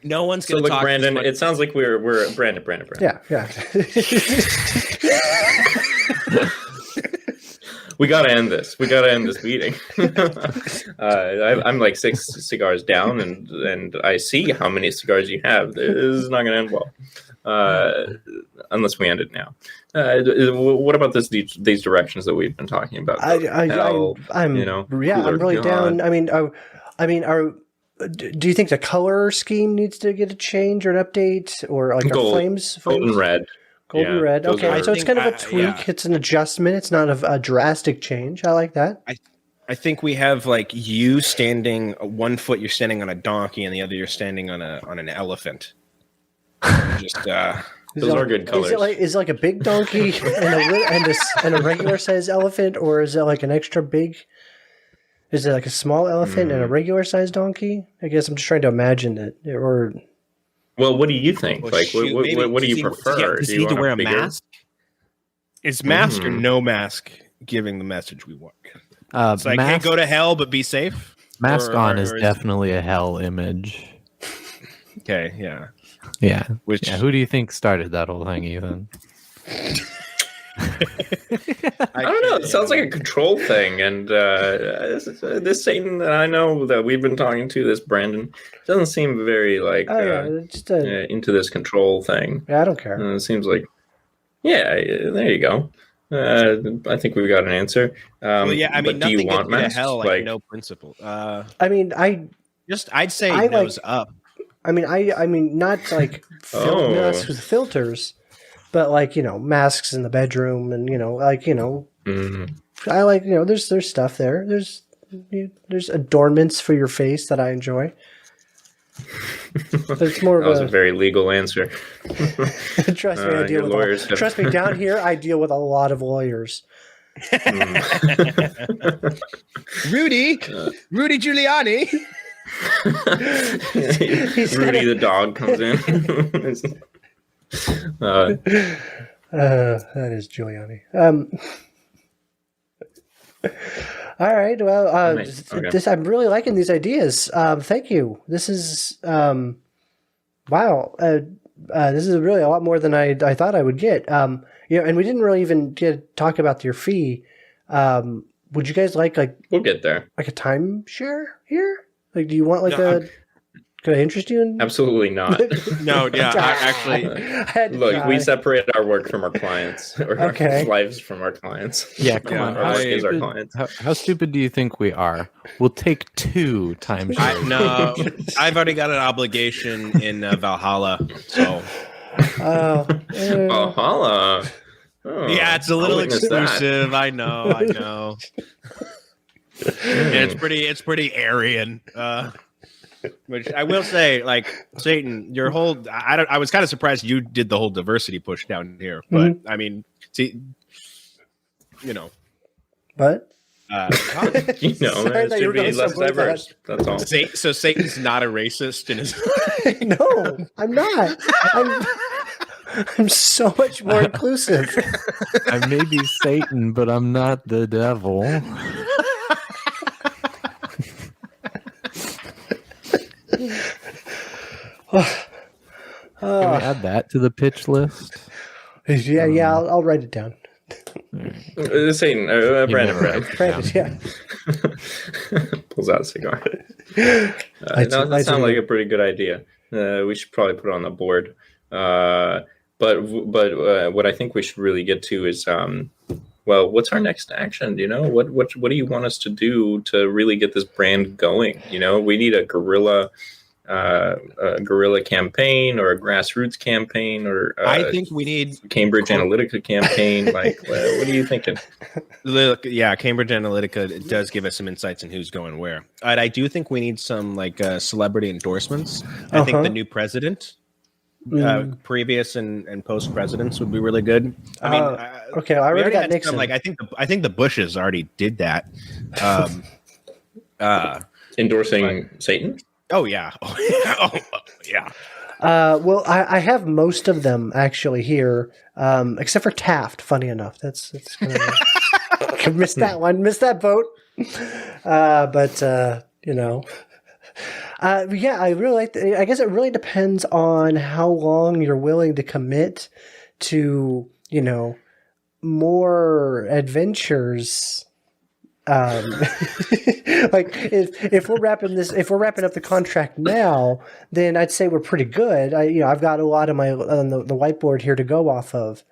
A: No one's
B: So
A: gonna
B: look,
A: talk.
B: Brandon,
A: this much-
B: it sounds like we're Brandon.
C: Yeah.
B: We gotta end this. We gotta end this meeting. I'm like 6 cigars down, and I see how many cigars you have. This is not gonna end well, unless we end it now. What about these directions that we've been talking about? Hell,
C: I'm
B: you know,
C: yeah, I'm
B: cooler,
C: really
B: God.
C: down. Do you think the color scheme needs to get a change or an update, or like
B: Gold.
C: our flames?
B: Golden red.
C: Golden
B: Yeah,
C: red.
B: those
C: Okay,
B: are-
C: so it's kind of a
A: I think,
C: tweak. It's an adjustment. It's not a drastic change. I like that.
A: I think we have like you standing 1 foot. You're standing on a donkey, and the other you're standing on an elephant. Just
B: Those are good colors.
C: Is it like a big donkey and a regular size elephant, or is it like an extra big? Is it like a small elephant and a regular size donkey? I guess I'm just trying to imagine it. Or
B: Well, what do you think?
A: Well,
B: like,
A: shoot, maybe-
B: what do
A: does
B: you
A: he-
B: prefer?
A: Does
B: Do
A: he
B: you
A: need to
B: want
A: wear a
B: bigger-
A: mask? Is mask or
B: Mhm.
A: no mask giving the message we want?
D: Uh,
A: It's like, hey,
D: mask,
A: go to hell, but be safe.
D: Mask on is
A: or
D: definitely a hell image.
A: okay. Yeah.
D: Yeah.
A: Which
D: Yeah. Who do you think started that whole thing, Ethan?
B: I don't know. It sounds like a control thing, and this Satan that I know that we've been talking to, this Brandon, doesn't seem very like
C: Oh yeah, just
B: into this control thing.
C: yeah, I don't care.
B: It seems like, yeah, there you go. I think we've got an answer.
A: well, yeah. I mean,
B: but do you
A: nothing
B: want
A: gets you to
B: masks?
A: hell like no principle.
C: I mean,
A: I'd say
C: I
A: nose up.
C: I mean, not like
B: Oh.
C: masks with filters, but like masks in the bedroom, and
B: Mhm.
C: I like there's stuff there. There's adornments for your face that I enjoy. But it's more
B: That was
C: of
B: a very legal answer.
C: trust me, I deal
B: your
C: with
B: lawyers have-
C: trust me. Down here, I deal with a lot of lawyers.
A: Rudy Giuliani.
B: Rudy the dog comes in.
C: That is Giuliani. All right. Well,
B: Nice. Okay.
C: I'm really liking these ideas. Thank you. This is wow. This is really a lot more than I thought I would get. And we didn't really even talk about your fee. Would you guys like
B: We'll get there.
C: a timeshare here? Like, do you want could I interest you in?
B: Absolutely not.
A: No, yeah, actually,
C: I had to
B: Look,
C: try.
B: we separate our work from our clients, or
C: Okay.
B: our lives from our clients.
D: Yeah, come on.
B: Our
D: How
B: work is our
D: stupid,
B: clients.
D: how stupid do you think we are? We'll take 2 timeshares.
A: no, I've already got an obligation in Valhalla, so
C: Oh,
B: Valhalla. Oh,
A: yeah, it's a
B: I'll
A: little
B: witness that.
A: exclusive. I know. And it's pretty Aryan. Which I will say, like Satan, your whole I was kind of surprised you did the whole diversity push down here, but I mean, see,
C: but
B: You know,
C: Sorry
B: it
C: that you were
B: should be
C: going so
B: less
C: quick with that.
B: diverse. That's all.
A: So Satan's not a racist in his.
C: no, I'm not. I'm so much more inclusive.
D: I may be Satan, but I'm not the devil. Can we add that to the pitch list?
C: Yeah, I'll write it down.
B: Satan, Brandon,
C: Brandon, yeah.
B: pulls out a cigar.
C: Lights
B: That
C: it
B: sounds like
C: up.
B: a pretty good idea. We should probably put it on the board. But what I think we should really get to is, well, what's our next action? You know, what do you want us to do to really get this brand going? You know, we need a guerrilla campaign or a grassroots campaign or
A: I think we need
B: Cambridge Analytica campaign. Like, what are you thinking?
A: Look, yeah, Cambridge Analytica does give us some insights in who's going where. And I do think we need some like celebrity endorsements. I think the new president, previous and post presidents would be really good. I mean,
C: Okay, I
A: we
C: already got
A: had
C: Nixon.
A: some, like I think the Bushes already did that.
B: Endorsing Satan?
A: Oh yeah, oh yeah.
C: Well, I have most of them actually here, except for Taft. Funny enough, that's kind of missed that one, missed that boat. But you know, yeah, I really like. I guess it really depends on how long you're willing to commit to, you know, more adventures. Like if we're wrapping up the contract now, then I'd say we're pretty good. I've got a lot of my on the whiteboard here to go off of,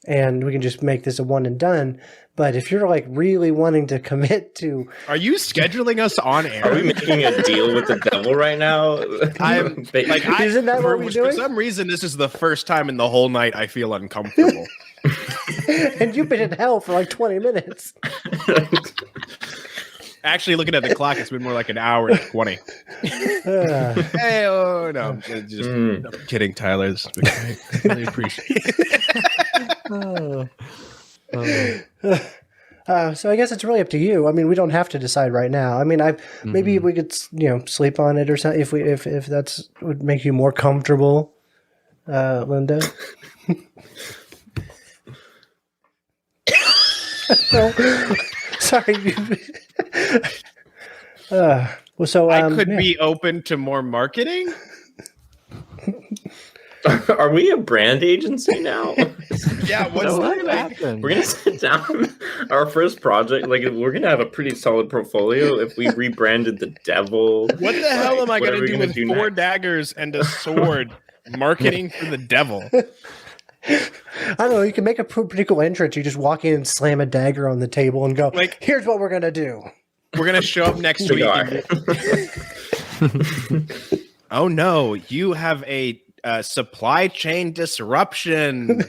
C: and we can just make this a one and done. But if you're like really wanting to commit to,
A: Are you scheduling us on air?
B: Are we making a deal with the devil right now?
A: I'm like,
C: Isn't that what we're
A: for
C: doing?
A: some reason, this is the first time in the whole night I feel uncomfortable.
C: and you've been in hell for like 20 minutes.
A: Actually, looking at the clock, it's been more like an hour and 20. Hey, oh no, I'm just I'm kidding, Tyler. This has been great. Really appreciate it.
C: So I guess it's really up to you. I mean, we don't have to decide right now. I mean, maybe we could, sleep on it or something if that's would make you more comfortable, Linda. Sorry. Well, so
A: I could
C: yeah.
A: be open to more marketing.
B: Are we a brand agency now?
A: Yeah, what's
D: So what
A: that? Like,
D: happened?
B: We're gonna sit down. Our first project, like we're gonna have a pretty solid portfolio if we rebranded the devil.
A: what the hell am I
B: what are
A: gonna
B: we
A: do
B: gonna
A: with
B: do
A: 4
B: next?
A: daggers and a sword? Marketing for the devil.
C: I don't know. You can make a pretty cool entrance. You just walk in and slam a dagger on the table and go,
A: Like-
C: "Here's what we're gonna do."
A: We're gonna show up next week.
B: Cigar.
A: Oh no, you have a supply chain disruption.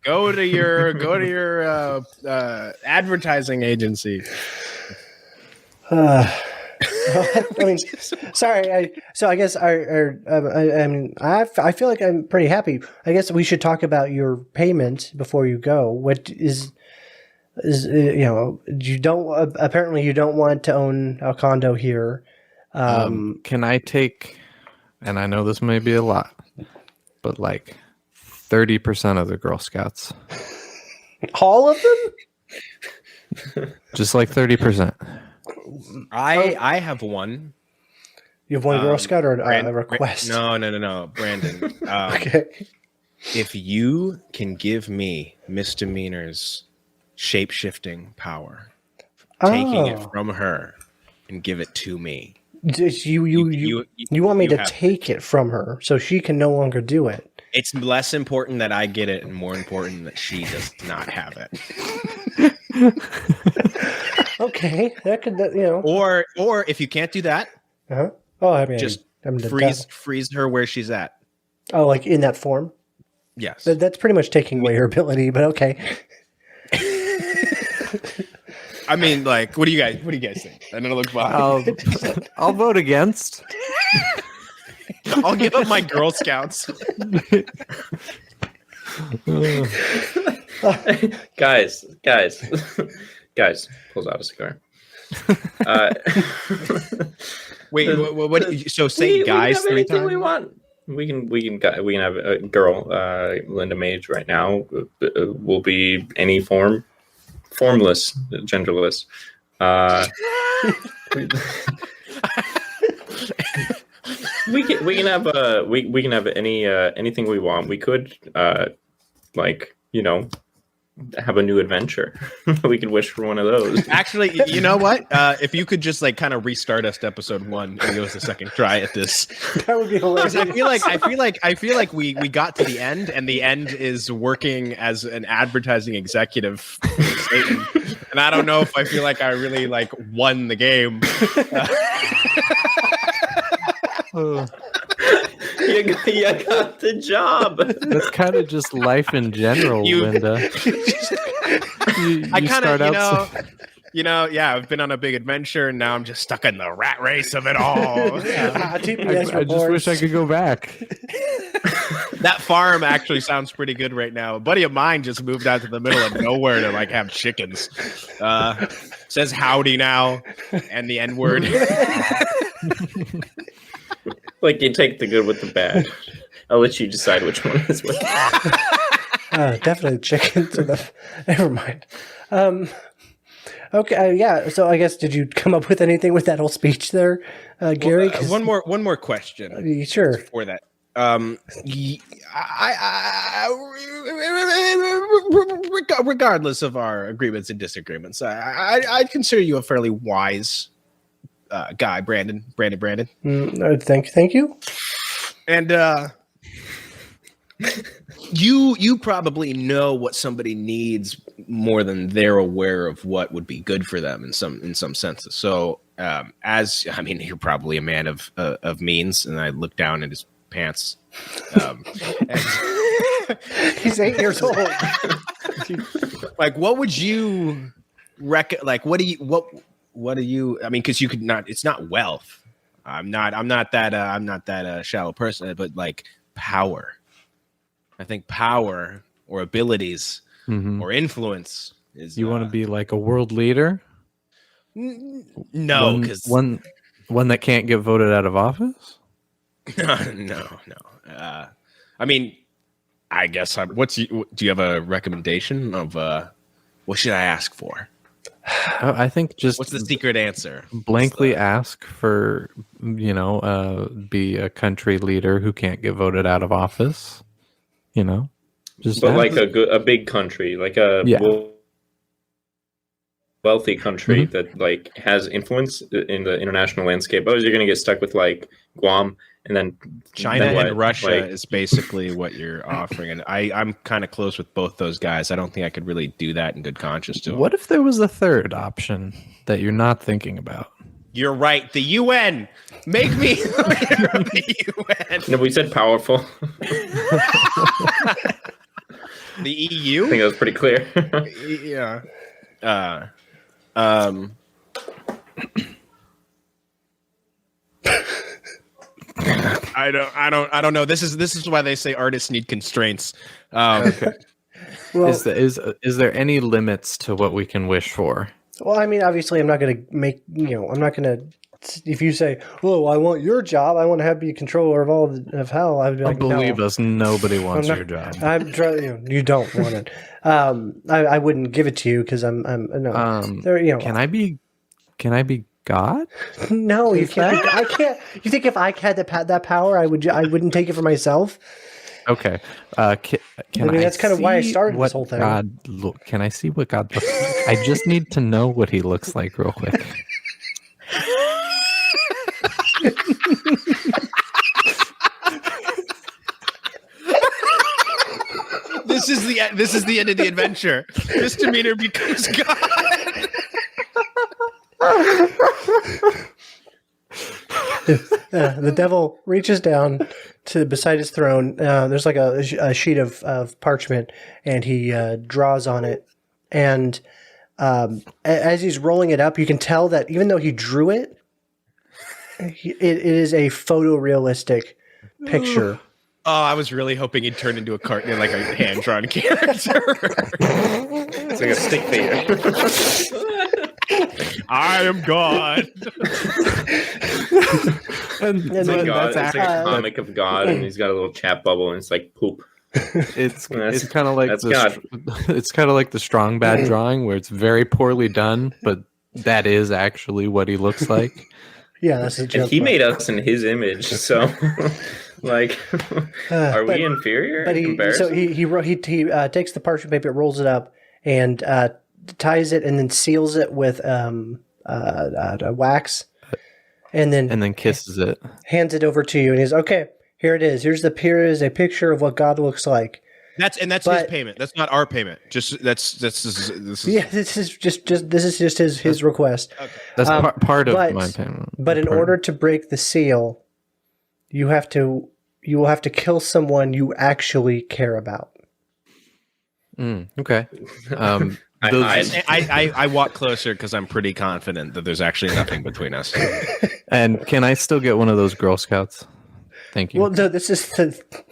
A: Go to your advertising agency.
C: I mean, sorry. I guess I feel like I'm pretty happy. I guess we should talk about your payment before you go. What is you don't apparently you don't want to own a condo here.
D: Can I take, and I know this may be a lot, but like 30% of the Girl Scouts,
C: All of them?
D: just like 30%.
A: I have one.
C: You have one Girl Scout or
A: Brand-
C: a request?
A: No, Brandon.
C: Okay.
A: If you can give me misdemeanors shape-shifting power, taking it from her and give it to me.
C: You want me
A: you
C: to
A: have-
C: take it from her so she can no longer do it?
A: It's less important that I get it and more important that she does not have it.
C: Okay,
A: Or if you can't do that,
C: Uh-huh. Oh, I mean,
A: just
C: I'm
A: freeze her where she's at.
C: Oh, like in that form.
A: Yes.
C: That's pretty much taking away her ability, but okay.
A: I mean, like, what do you guys think? I'm gonna look behind.
D: I'll vote against.
A: I'll give up my Girl Scouts.
B: guys, pulls out a cigar.
A: Wait, what? So say guys
B: we can have
A: 3
B: anything we
A: times.
B: want. We can have a girl, Linda Mage right now will be any form, formless, genderless. We can have we can have anything we want. We could have a new adventure. We could wish for one of those.
A: Actually, you know what? If you could just like kind of restart us to episode 1 and give us a second try at this.
C: That would be hilarious.
A: I feel like we got to the end, and the end is working as an advertising executive for Satan. And I don't know if I feel like I really like won the game.
B: You got the job.
D: That's kind of just life in general, Linda.
A: I kind of, yeah, I've been on a big adventure, and now I'm just stuck in the rat race of it all.
D: I just wish I could go back.
A: That farm actually sounds pretty good right now. A buddy of mine just moved out to the middle of nowhere to like have chickens. Says howdy now and the N-word.
B: Like you take the good with the bad. I'll let you decide which one is which.
C: Definitely chicken to the. Never mind. Okay, yeah. So I guess did you come up with anything with that whole speech there, Gary?
A: One more question.
C: Sure.
A: For that. Regardless of our agreements and disagreements, I'd consider you a fairly wise guy, Brandon.
C: Thank you.
A: And you probably know what somebody needs more than they're aware of what would be good for them in some senses. So, you're probably a man of means, and I look down at his pants.
C: He's 8 years old.
A: Like, what would you like? What do you? I mean, because you could not. It's not wealth. I'm not that shallow person, but like power. I think power or abilities or influence is.
D: You want to be like a world leader?
A: No, because
D: one that can't get voted out of office.
A: No. I mean, I guess. Do you have a recommendation of what should I ask for?
D: I think just
A: What's the secret answer?
D: blankly ask for, be a country leader who can't get voted out of office. Just
B: But
D: ask.
B: like a big country, like a
D: Yeah.
B: wealthy country
D: Mhm.
B: that like has influence in the international landscape. Otherwise, you're gonna get stuck with like Guam, and then
A: China
B: then what?
A: and Russia
B: Like,
A: is basically what you're offering, and I'm kind of close with both those guys. I don't think I could really do that in good conscience to them.
D: What if there was a third option that you're not thinking about?
A: You're right. The UN. Make me leader of the UN.
B: no, we said powerful.
A: The
B: I think
A: EU.
B: that was pretty clear.
A: Yeah. Um. I don't know. This is why they say artists need constraints.
D: Okay.
C: Well,
D: Is there any limits to what we can wish for?
C: I mean, obviously, I'm not going to make, I'm not going to, if you say, oh, I want your job, I want to be controller of all of hell, I would be like,
D: Believe
C: no.
D: us, nobody wants
C: not-
D: your job.
C: I'm trying, you don't want it. I wouldn't give it to you because I'm no. There,
D: Can I be God?
C: no, you can't. I can't. You think if I had that power, I wouldn't take it for myself?
D: Okay. Can
C: I mean, that's kind of why I
D: see
C: started this
D: what
C: whole thing.
D: Can I see what God looks like? I just need to know what he looks like real quick.
A: This is the end of the adventure. Misdemeanor becomes God.
C: The devil reaches down to beside his throne. There's like a sheet of parchment, and he draws on it. And as he's rolling it up, you can tell that even though he drew it, it is a photorealistic picture.
A: Oh, I was really hoping he'd turn into a cartoon, like a hand-drawn character.
B: It's like a stick figure.
A: I am God.
D: And
C: And
B: Like
C: then-
B: God,
D: that's
B: it's like a comic of God, and he's got a little chat bubble, and it's like poop.
D: it's
B: That's-
D: kind of like
B: that's
D: it's kind of like the strong bad drawing where it's very poorly done, but that is actually what he looks like.
C: Yeah, that's a
B: And
C: joke.
B: he made us in his image, so like, are we inferior?
C: But
B: in comparison?
C: he takes the parchment paper, rolls it up, and ties it, and then seals it with wax, and then
D: Kisses it.
C: hands it over to you. And he's okay. Here it is. Here is a picture of what God looks like.
A: That's his
C: But-
A: payment. That's not our payment. Just this is
C: Yeah, this is just his request.
D: That's part of
C: but-
D: my payment.
C: But in order to break the seal, you will have to kill someone you actually care about.
D: Okay.
B: I
D: those-
B: hide.
A: I walk closer because I'm pretty confident that there's actually nothing between us.
D: And can I still get one of those Girl Scouts? Thank you.
C: Well, no, this is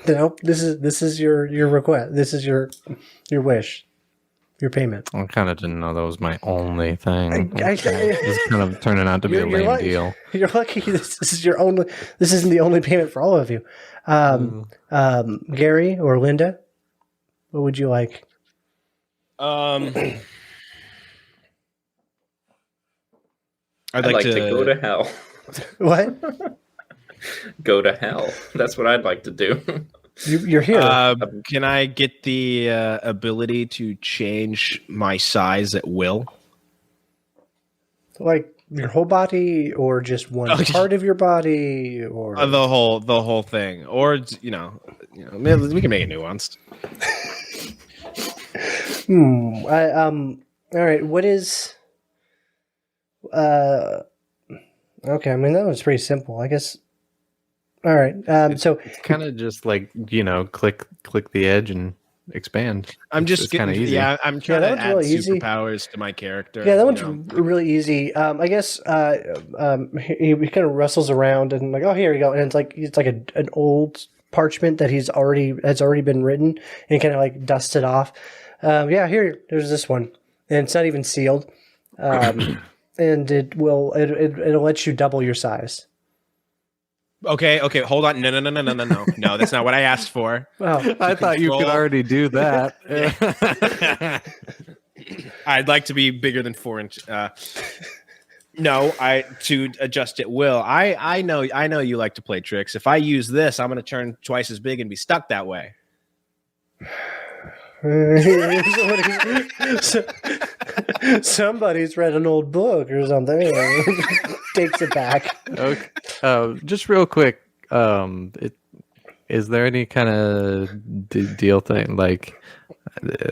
C: this is your request. This is your wish, your payment.
D: I kind of didn't know that was my only thing.
C: I-
D: It's kind of turning out to be a
C: You're
D: lame
C: lucky.
D: deal.
C: You're lucky. This is your only. This isn't the only payment for all of you. Gary or Linda, what would you like?
A: I'd
B: I'd like to go to hell.
C: What?
B: Go to hell. That's what I'd like to do.
C: You're here.
A: Can I get the ability to change my size at will?
C: Like your whole body, or just one
A: Okay.
C: part of your body, or
A: The whole thing, or maybe we can make it nuanced.
C: All right. What is? Okay. I mean, that was pretty simple, I guess. All right. So
D: It's kind of just like, click the edge and expand.
A: I'm just
D: It's kinda
A: getting,
D: easy.
A: yeah. I'm trying
C: that
A: to
C: one's
A: add
C: really easy.
A: superpowers to my character.
C: yeah, that one's
A: you know.
C: really easy. I guess he kind of wrestles around and like, oh, here you go, and it's like an old parchment that has already been written, and he kind of like dusts it off. There's this one, and it's not even sealed, and it'll let you double your size.
A: Okay, hold on. No. No, that's not what I asked for.
C: Wow.
D: I thought you could
A: Control.
D: already do that.
A: I'd like to be bigger than 4 inch. No, to adjust at will. I know you like to play tricks. If I use this, I'm going to turn twice as big and be stuck that way.
C: Somebody's read an old book or something. Takes it back.
D: Okay. Just real quick. Is there any kind of deal thing? Like,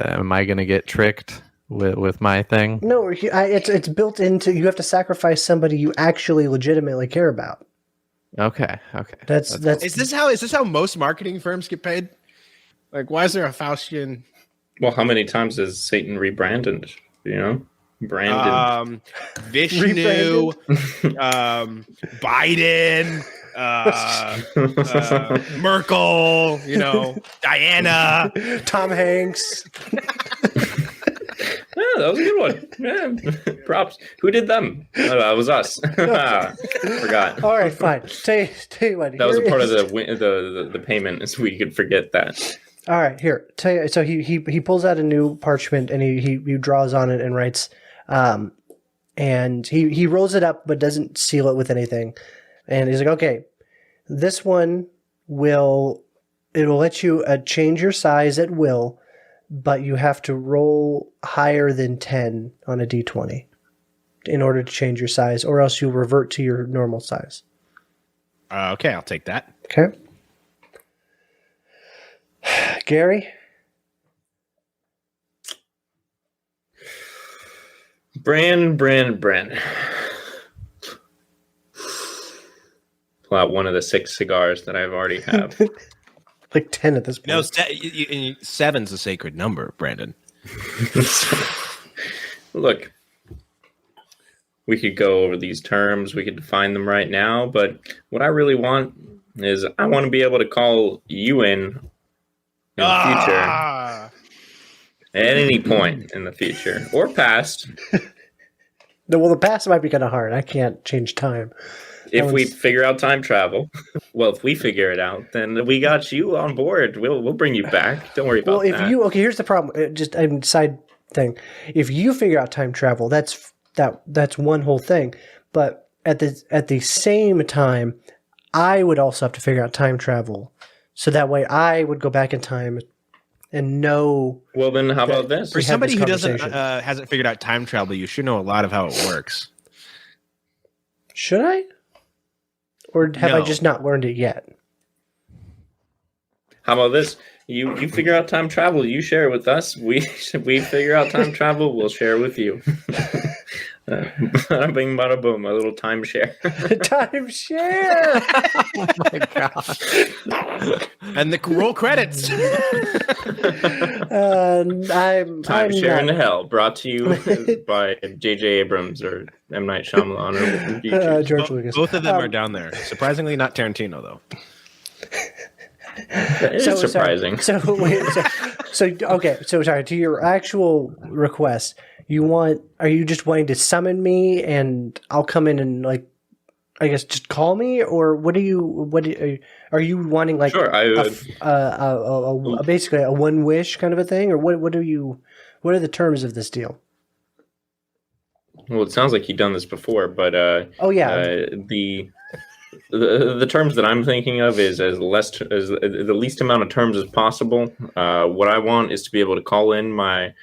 D: am I gonna get tricked with my thing?
C: No, it's built into. You have to sacrifice somebody you actually legitimately care about.
D: Okay.
C: That's.
A: Is this how most marketing firms get paid? Like, why is there a Faustian?
B: Well, how many times has Satan rebranded? You know, Brandon,
A: Vishnu, Biden, Merkel. You know, Diana,
C: Tom Hanks.
B: Yeah, that was a good one. Yeah. Props. Who did them? Oh, that was us. Forgot.
C: All right, fine. Tell you what.
B: That was a
C: here
B: part of
C: is-
B: the payment, is we could forget that.
C: All right, here. Tell you. So he pulls out a new parchment and he draws on it and writes, and he rolls it up but doesn't seal it with anything, and he's like, okay, this one will let you change your size at will, but you have to roll higher than 10 on a d20 in order to change your size, or else you'll revert to your normal size.
A: Okay, I'll take that.
C: Okay. Gary?
B: Bran. Pull out one of the 6 cigars that I've already have.
C: Like 10 at this point.
A: No, 7's a sacred number, Brandon.
B: Look, we could go over these terms. We could define them right now. But what I really want is I want to be able to call you in the future at any point in the future or past.
C: No, well, the past might be kind of hard. I can't change time.
B: If we figure out time travel, well, if we figure it out, then we got you on board. We'll bring you back. Don't worry about that.
C: Here's the problem. Just a side thing. If you figure out time travel, that's one whole thing. But at the same time, I would also have to figure out time travel, so that way I would go back in time and know.
B: Well, then how about this?
A: For somebody who hasn't figured out time travel, you should know a lot of how it works.
C: Should I? Or have I
A: No.
C: just not learned it yet?
B: How about this? You figure out time travel, you share it with us. We figure out time travel, we'll share with you. Bada bing, bada boom, a little timeshare.
C: Timeshare.
D: Oh my god.
A: And the roll credits.
C: I'm
B: Timeshare in
C: not.
B: hell, brought to you by J.J. Abrams or M. Night Shyamalan or
C: George Lucas.
A: Both of them are down there. Surprisingly, not Tarantino though.
B: It is surprising.
C: Okay. So sorry, to your actual request, are you just wanting to summon me and I'll come in and, like, I guess just call me, or are you wanting, like,
B: Sure,
C: basically a one wish kind of a thing, or what are the terms of this deal?
B: Well, it sounds like you've done this before, but
C: Oh yeah.
B: The terms that I'm thinking of is as the least amount of terms as possible. What I want is to be able to call in my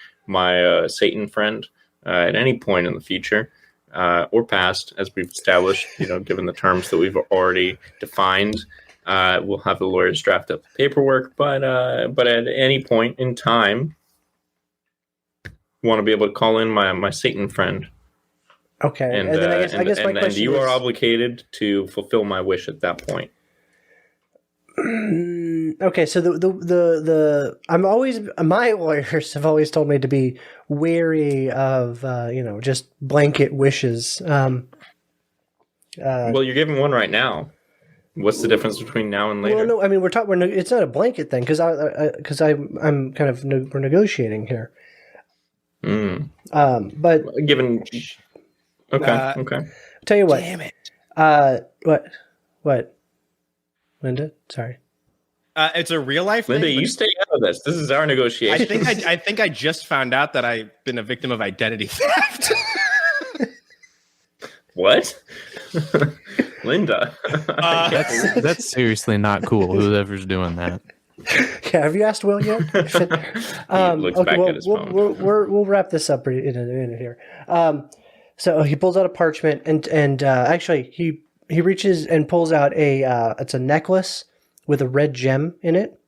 B: Satan friend at any point in the future or past, as we've established. Given the terms that we've already defined, we'll have the lawyers draft up the paperwork. But at any point in time, want to be able to call in my Satan friend.
C: Okay,
B: And,
C: then I guess my
B: and
C: question
B: you are
C: is,
B: obligated to fulfill my wish at that point.
C: okay, so my lawyers have always told me to be wary of just blanket wishes.
B: Well, you're giving one right now. What's the difference between now and later?
C: Well, no, I mean it's not a blanket thing because I'm kind of we're negotiating here. But
B: Given. Okay.
C: tell you what.
A: Damn it.
C: What? Linda? Sorry.
A: It's a real life
B: Linda,
A: thing.
B: you stay out of this. This is our negotiation.
A: I think I just found out that I've been a victim of identity theft.
B: What? Linda.
D: That's seriously not cool. Whoever's doing that.
C: Yeah, have you asked Will yet?
B: Looks back at his phone.
C: We'll wrap this up in a minute here. So he pulls out a parchment and actually he reaches and pulls out it's a necklace with a red gem in it,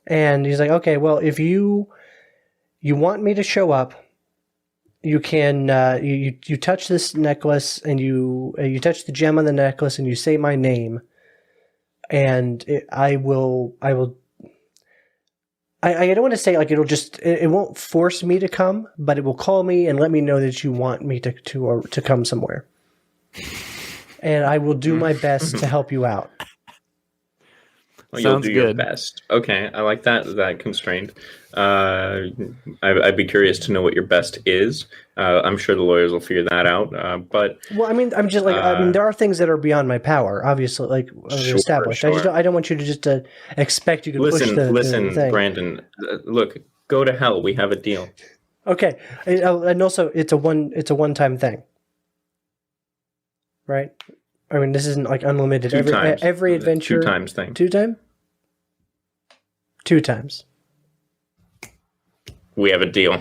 C: and he's like, okay, well, if you want me to show up, you can you touch this necklace and you touch the gem on the necklace and you say my name, and I don't want to say like it won't force me to come, but it will call me and let me know that you want me to come somewhere, and I will do my best to help you out.
B: Well, you'll
D: Sounds
B: do your
D: good.
B: best. Okay, I like that constraint. I'd be curious to know what your best is. I'm sure the lawyers will figure that out. But
C: Well, I mean, I'm just like, there are things that are beyond my power, obviously, like
B: Sure,
C: established.
B: sure.
C: I don't want you to just expect you can push
B: listen,
C: the thing.
B: Brandon. Look, go to hell. We have a deal.
C: Okay, and also it's a one-time thing, right? I mean, this isn't like unlimited.
B: Two times.
C: Every adventure.
B: 2 times thing.
C: 2 time. 2 times.
B: We have a deal.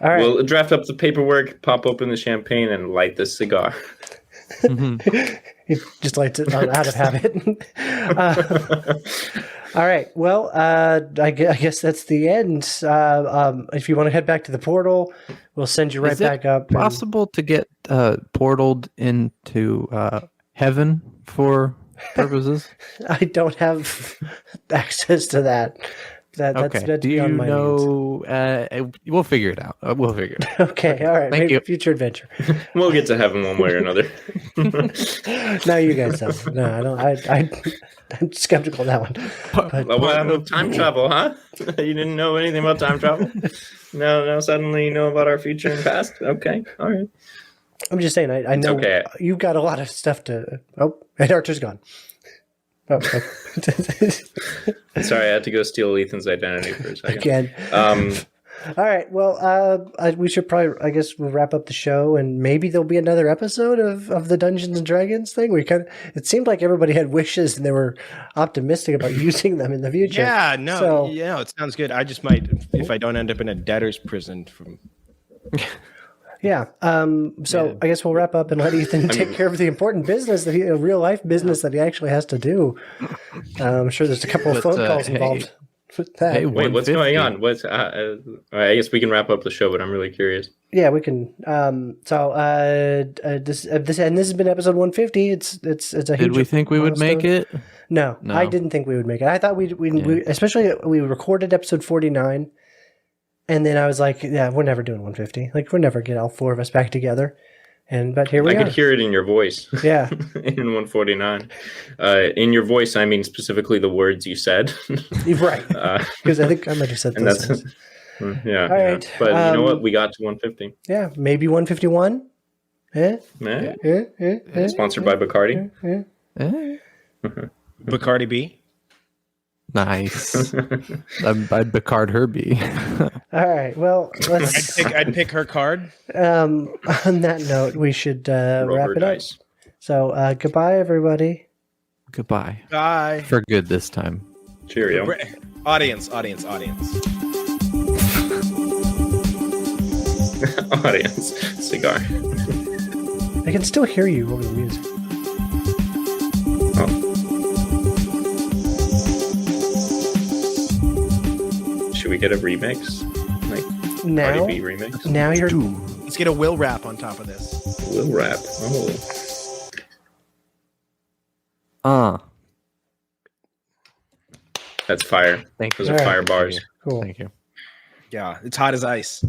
C: All right.
B: We'll draft up the paperwork, pop open the champagne, and light the cigar.
C: He just lights it out of habit. All right. Well, I guess that's the end. If you want to head back to the portal, we'll send you right
D: Is it
C: back up. and-
D: Possible to get portaled into heaven for purposes?
C: I don't have access to that. That's
D: Do you
C: beyond my means.
D: know? We'll figure it out. We'll figure it out.
C: Okay, all right.
D: Thank
C: Maybe
D: you.
C: future adventure.
B: We'll get to heaven one way or another.
C: No, you guys don't. No, I don't. I'm skeptical of that one. But,
B: Well, time travel, huh? You didn't know anything about time travel? Now suddenly you know about our future and past? Okay, all right.
C: I'm just saying, I know
B: okay.
C: you've got a lot of stuff to. Oh, and Archer's gone. Oh, okay.
B: Sorry, I had to go steal Ethan's identity for a second.
C: Again. All right. Well, we should probably, I guess, we'll wrap up the show, and maybe there'll be another episode of the Dungeons and Dragons thing. It seemed like everybody had wishes and they were optimistic about using them in the future.
A: Yeah, no,
C: So-
A: it sounds good. I just might, if I don't end up in a debtor's prison from.
C: Yeah. So I guess we'll wrap up and let Ethan take care of the important business real life business that he actually has to do. I'm sure there's a couple of
D: But,
C: phone calls
D: hey-
C: involved with that.
D: hey,
B: Wait, what's
D: 150.
B: going on? What's? I guess we can wrap up the show, but I'm really curious.
C: Yeah, we can. This has been episode 150. It's a huge.
D: Did we think we would make
C: milestone.
D: it?
C: No,
D: No.
C: I didn't think we would make it. I thought we especially we recorded episode 49, and then I was like, yeah, we're never doing 150. Like, we'll never get all 4 of us back together. But here we
B: I
C: are.
B: could hear it in your voice.
C: Yeah.
B: In 149. In your voice, I mean specifically the words you said.
C: Right. Because I think I might have said
B: And
C: those
B: that's
C: things.
B: yeah.
C: All
B: yeah.
C: right,
B: But you know what? We got to 150.
C: Yeah, maybe 151.
B: Yeah. Sponsored by Bacardi.
D: Eh,
A: Bacardi B.
D: nice. I'd Bacard Herbie.
C: All right. Well, let's.
A: I'd pick her card.
C: On that note, we should wrap
B: Rover
C: it up.
B: dice.
C: So goodbye, everybody.
D: Goodbye.
A: Bye.
D: For good this time.
B: Cheerio.
A: Audience.
B: Audience. Cigar.
C: I can still hear you over the music.
B: Should we get a remix? Like
C: Now,
B: Cardi B remix?
C: now you're.
A: Let's get a Will rap on top of this.
B: We'll rap. Oh, that's fire.
D: Thank you.
B: Those are fire bars.
C: Cool.
D: Thank you.
A: Yeah, it's hot as ice.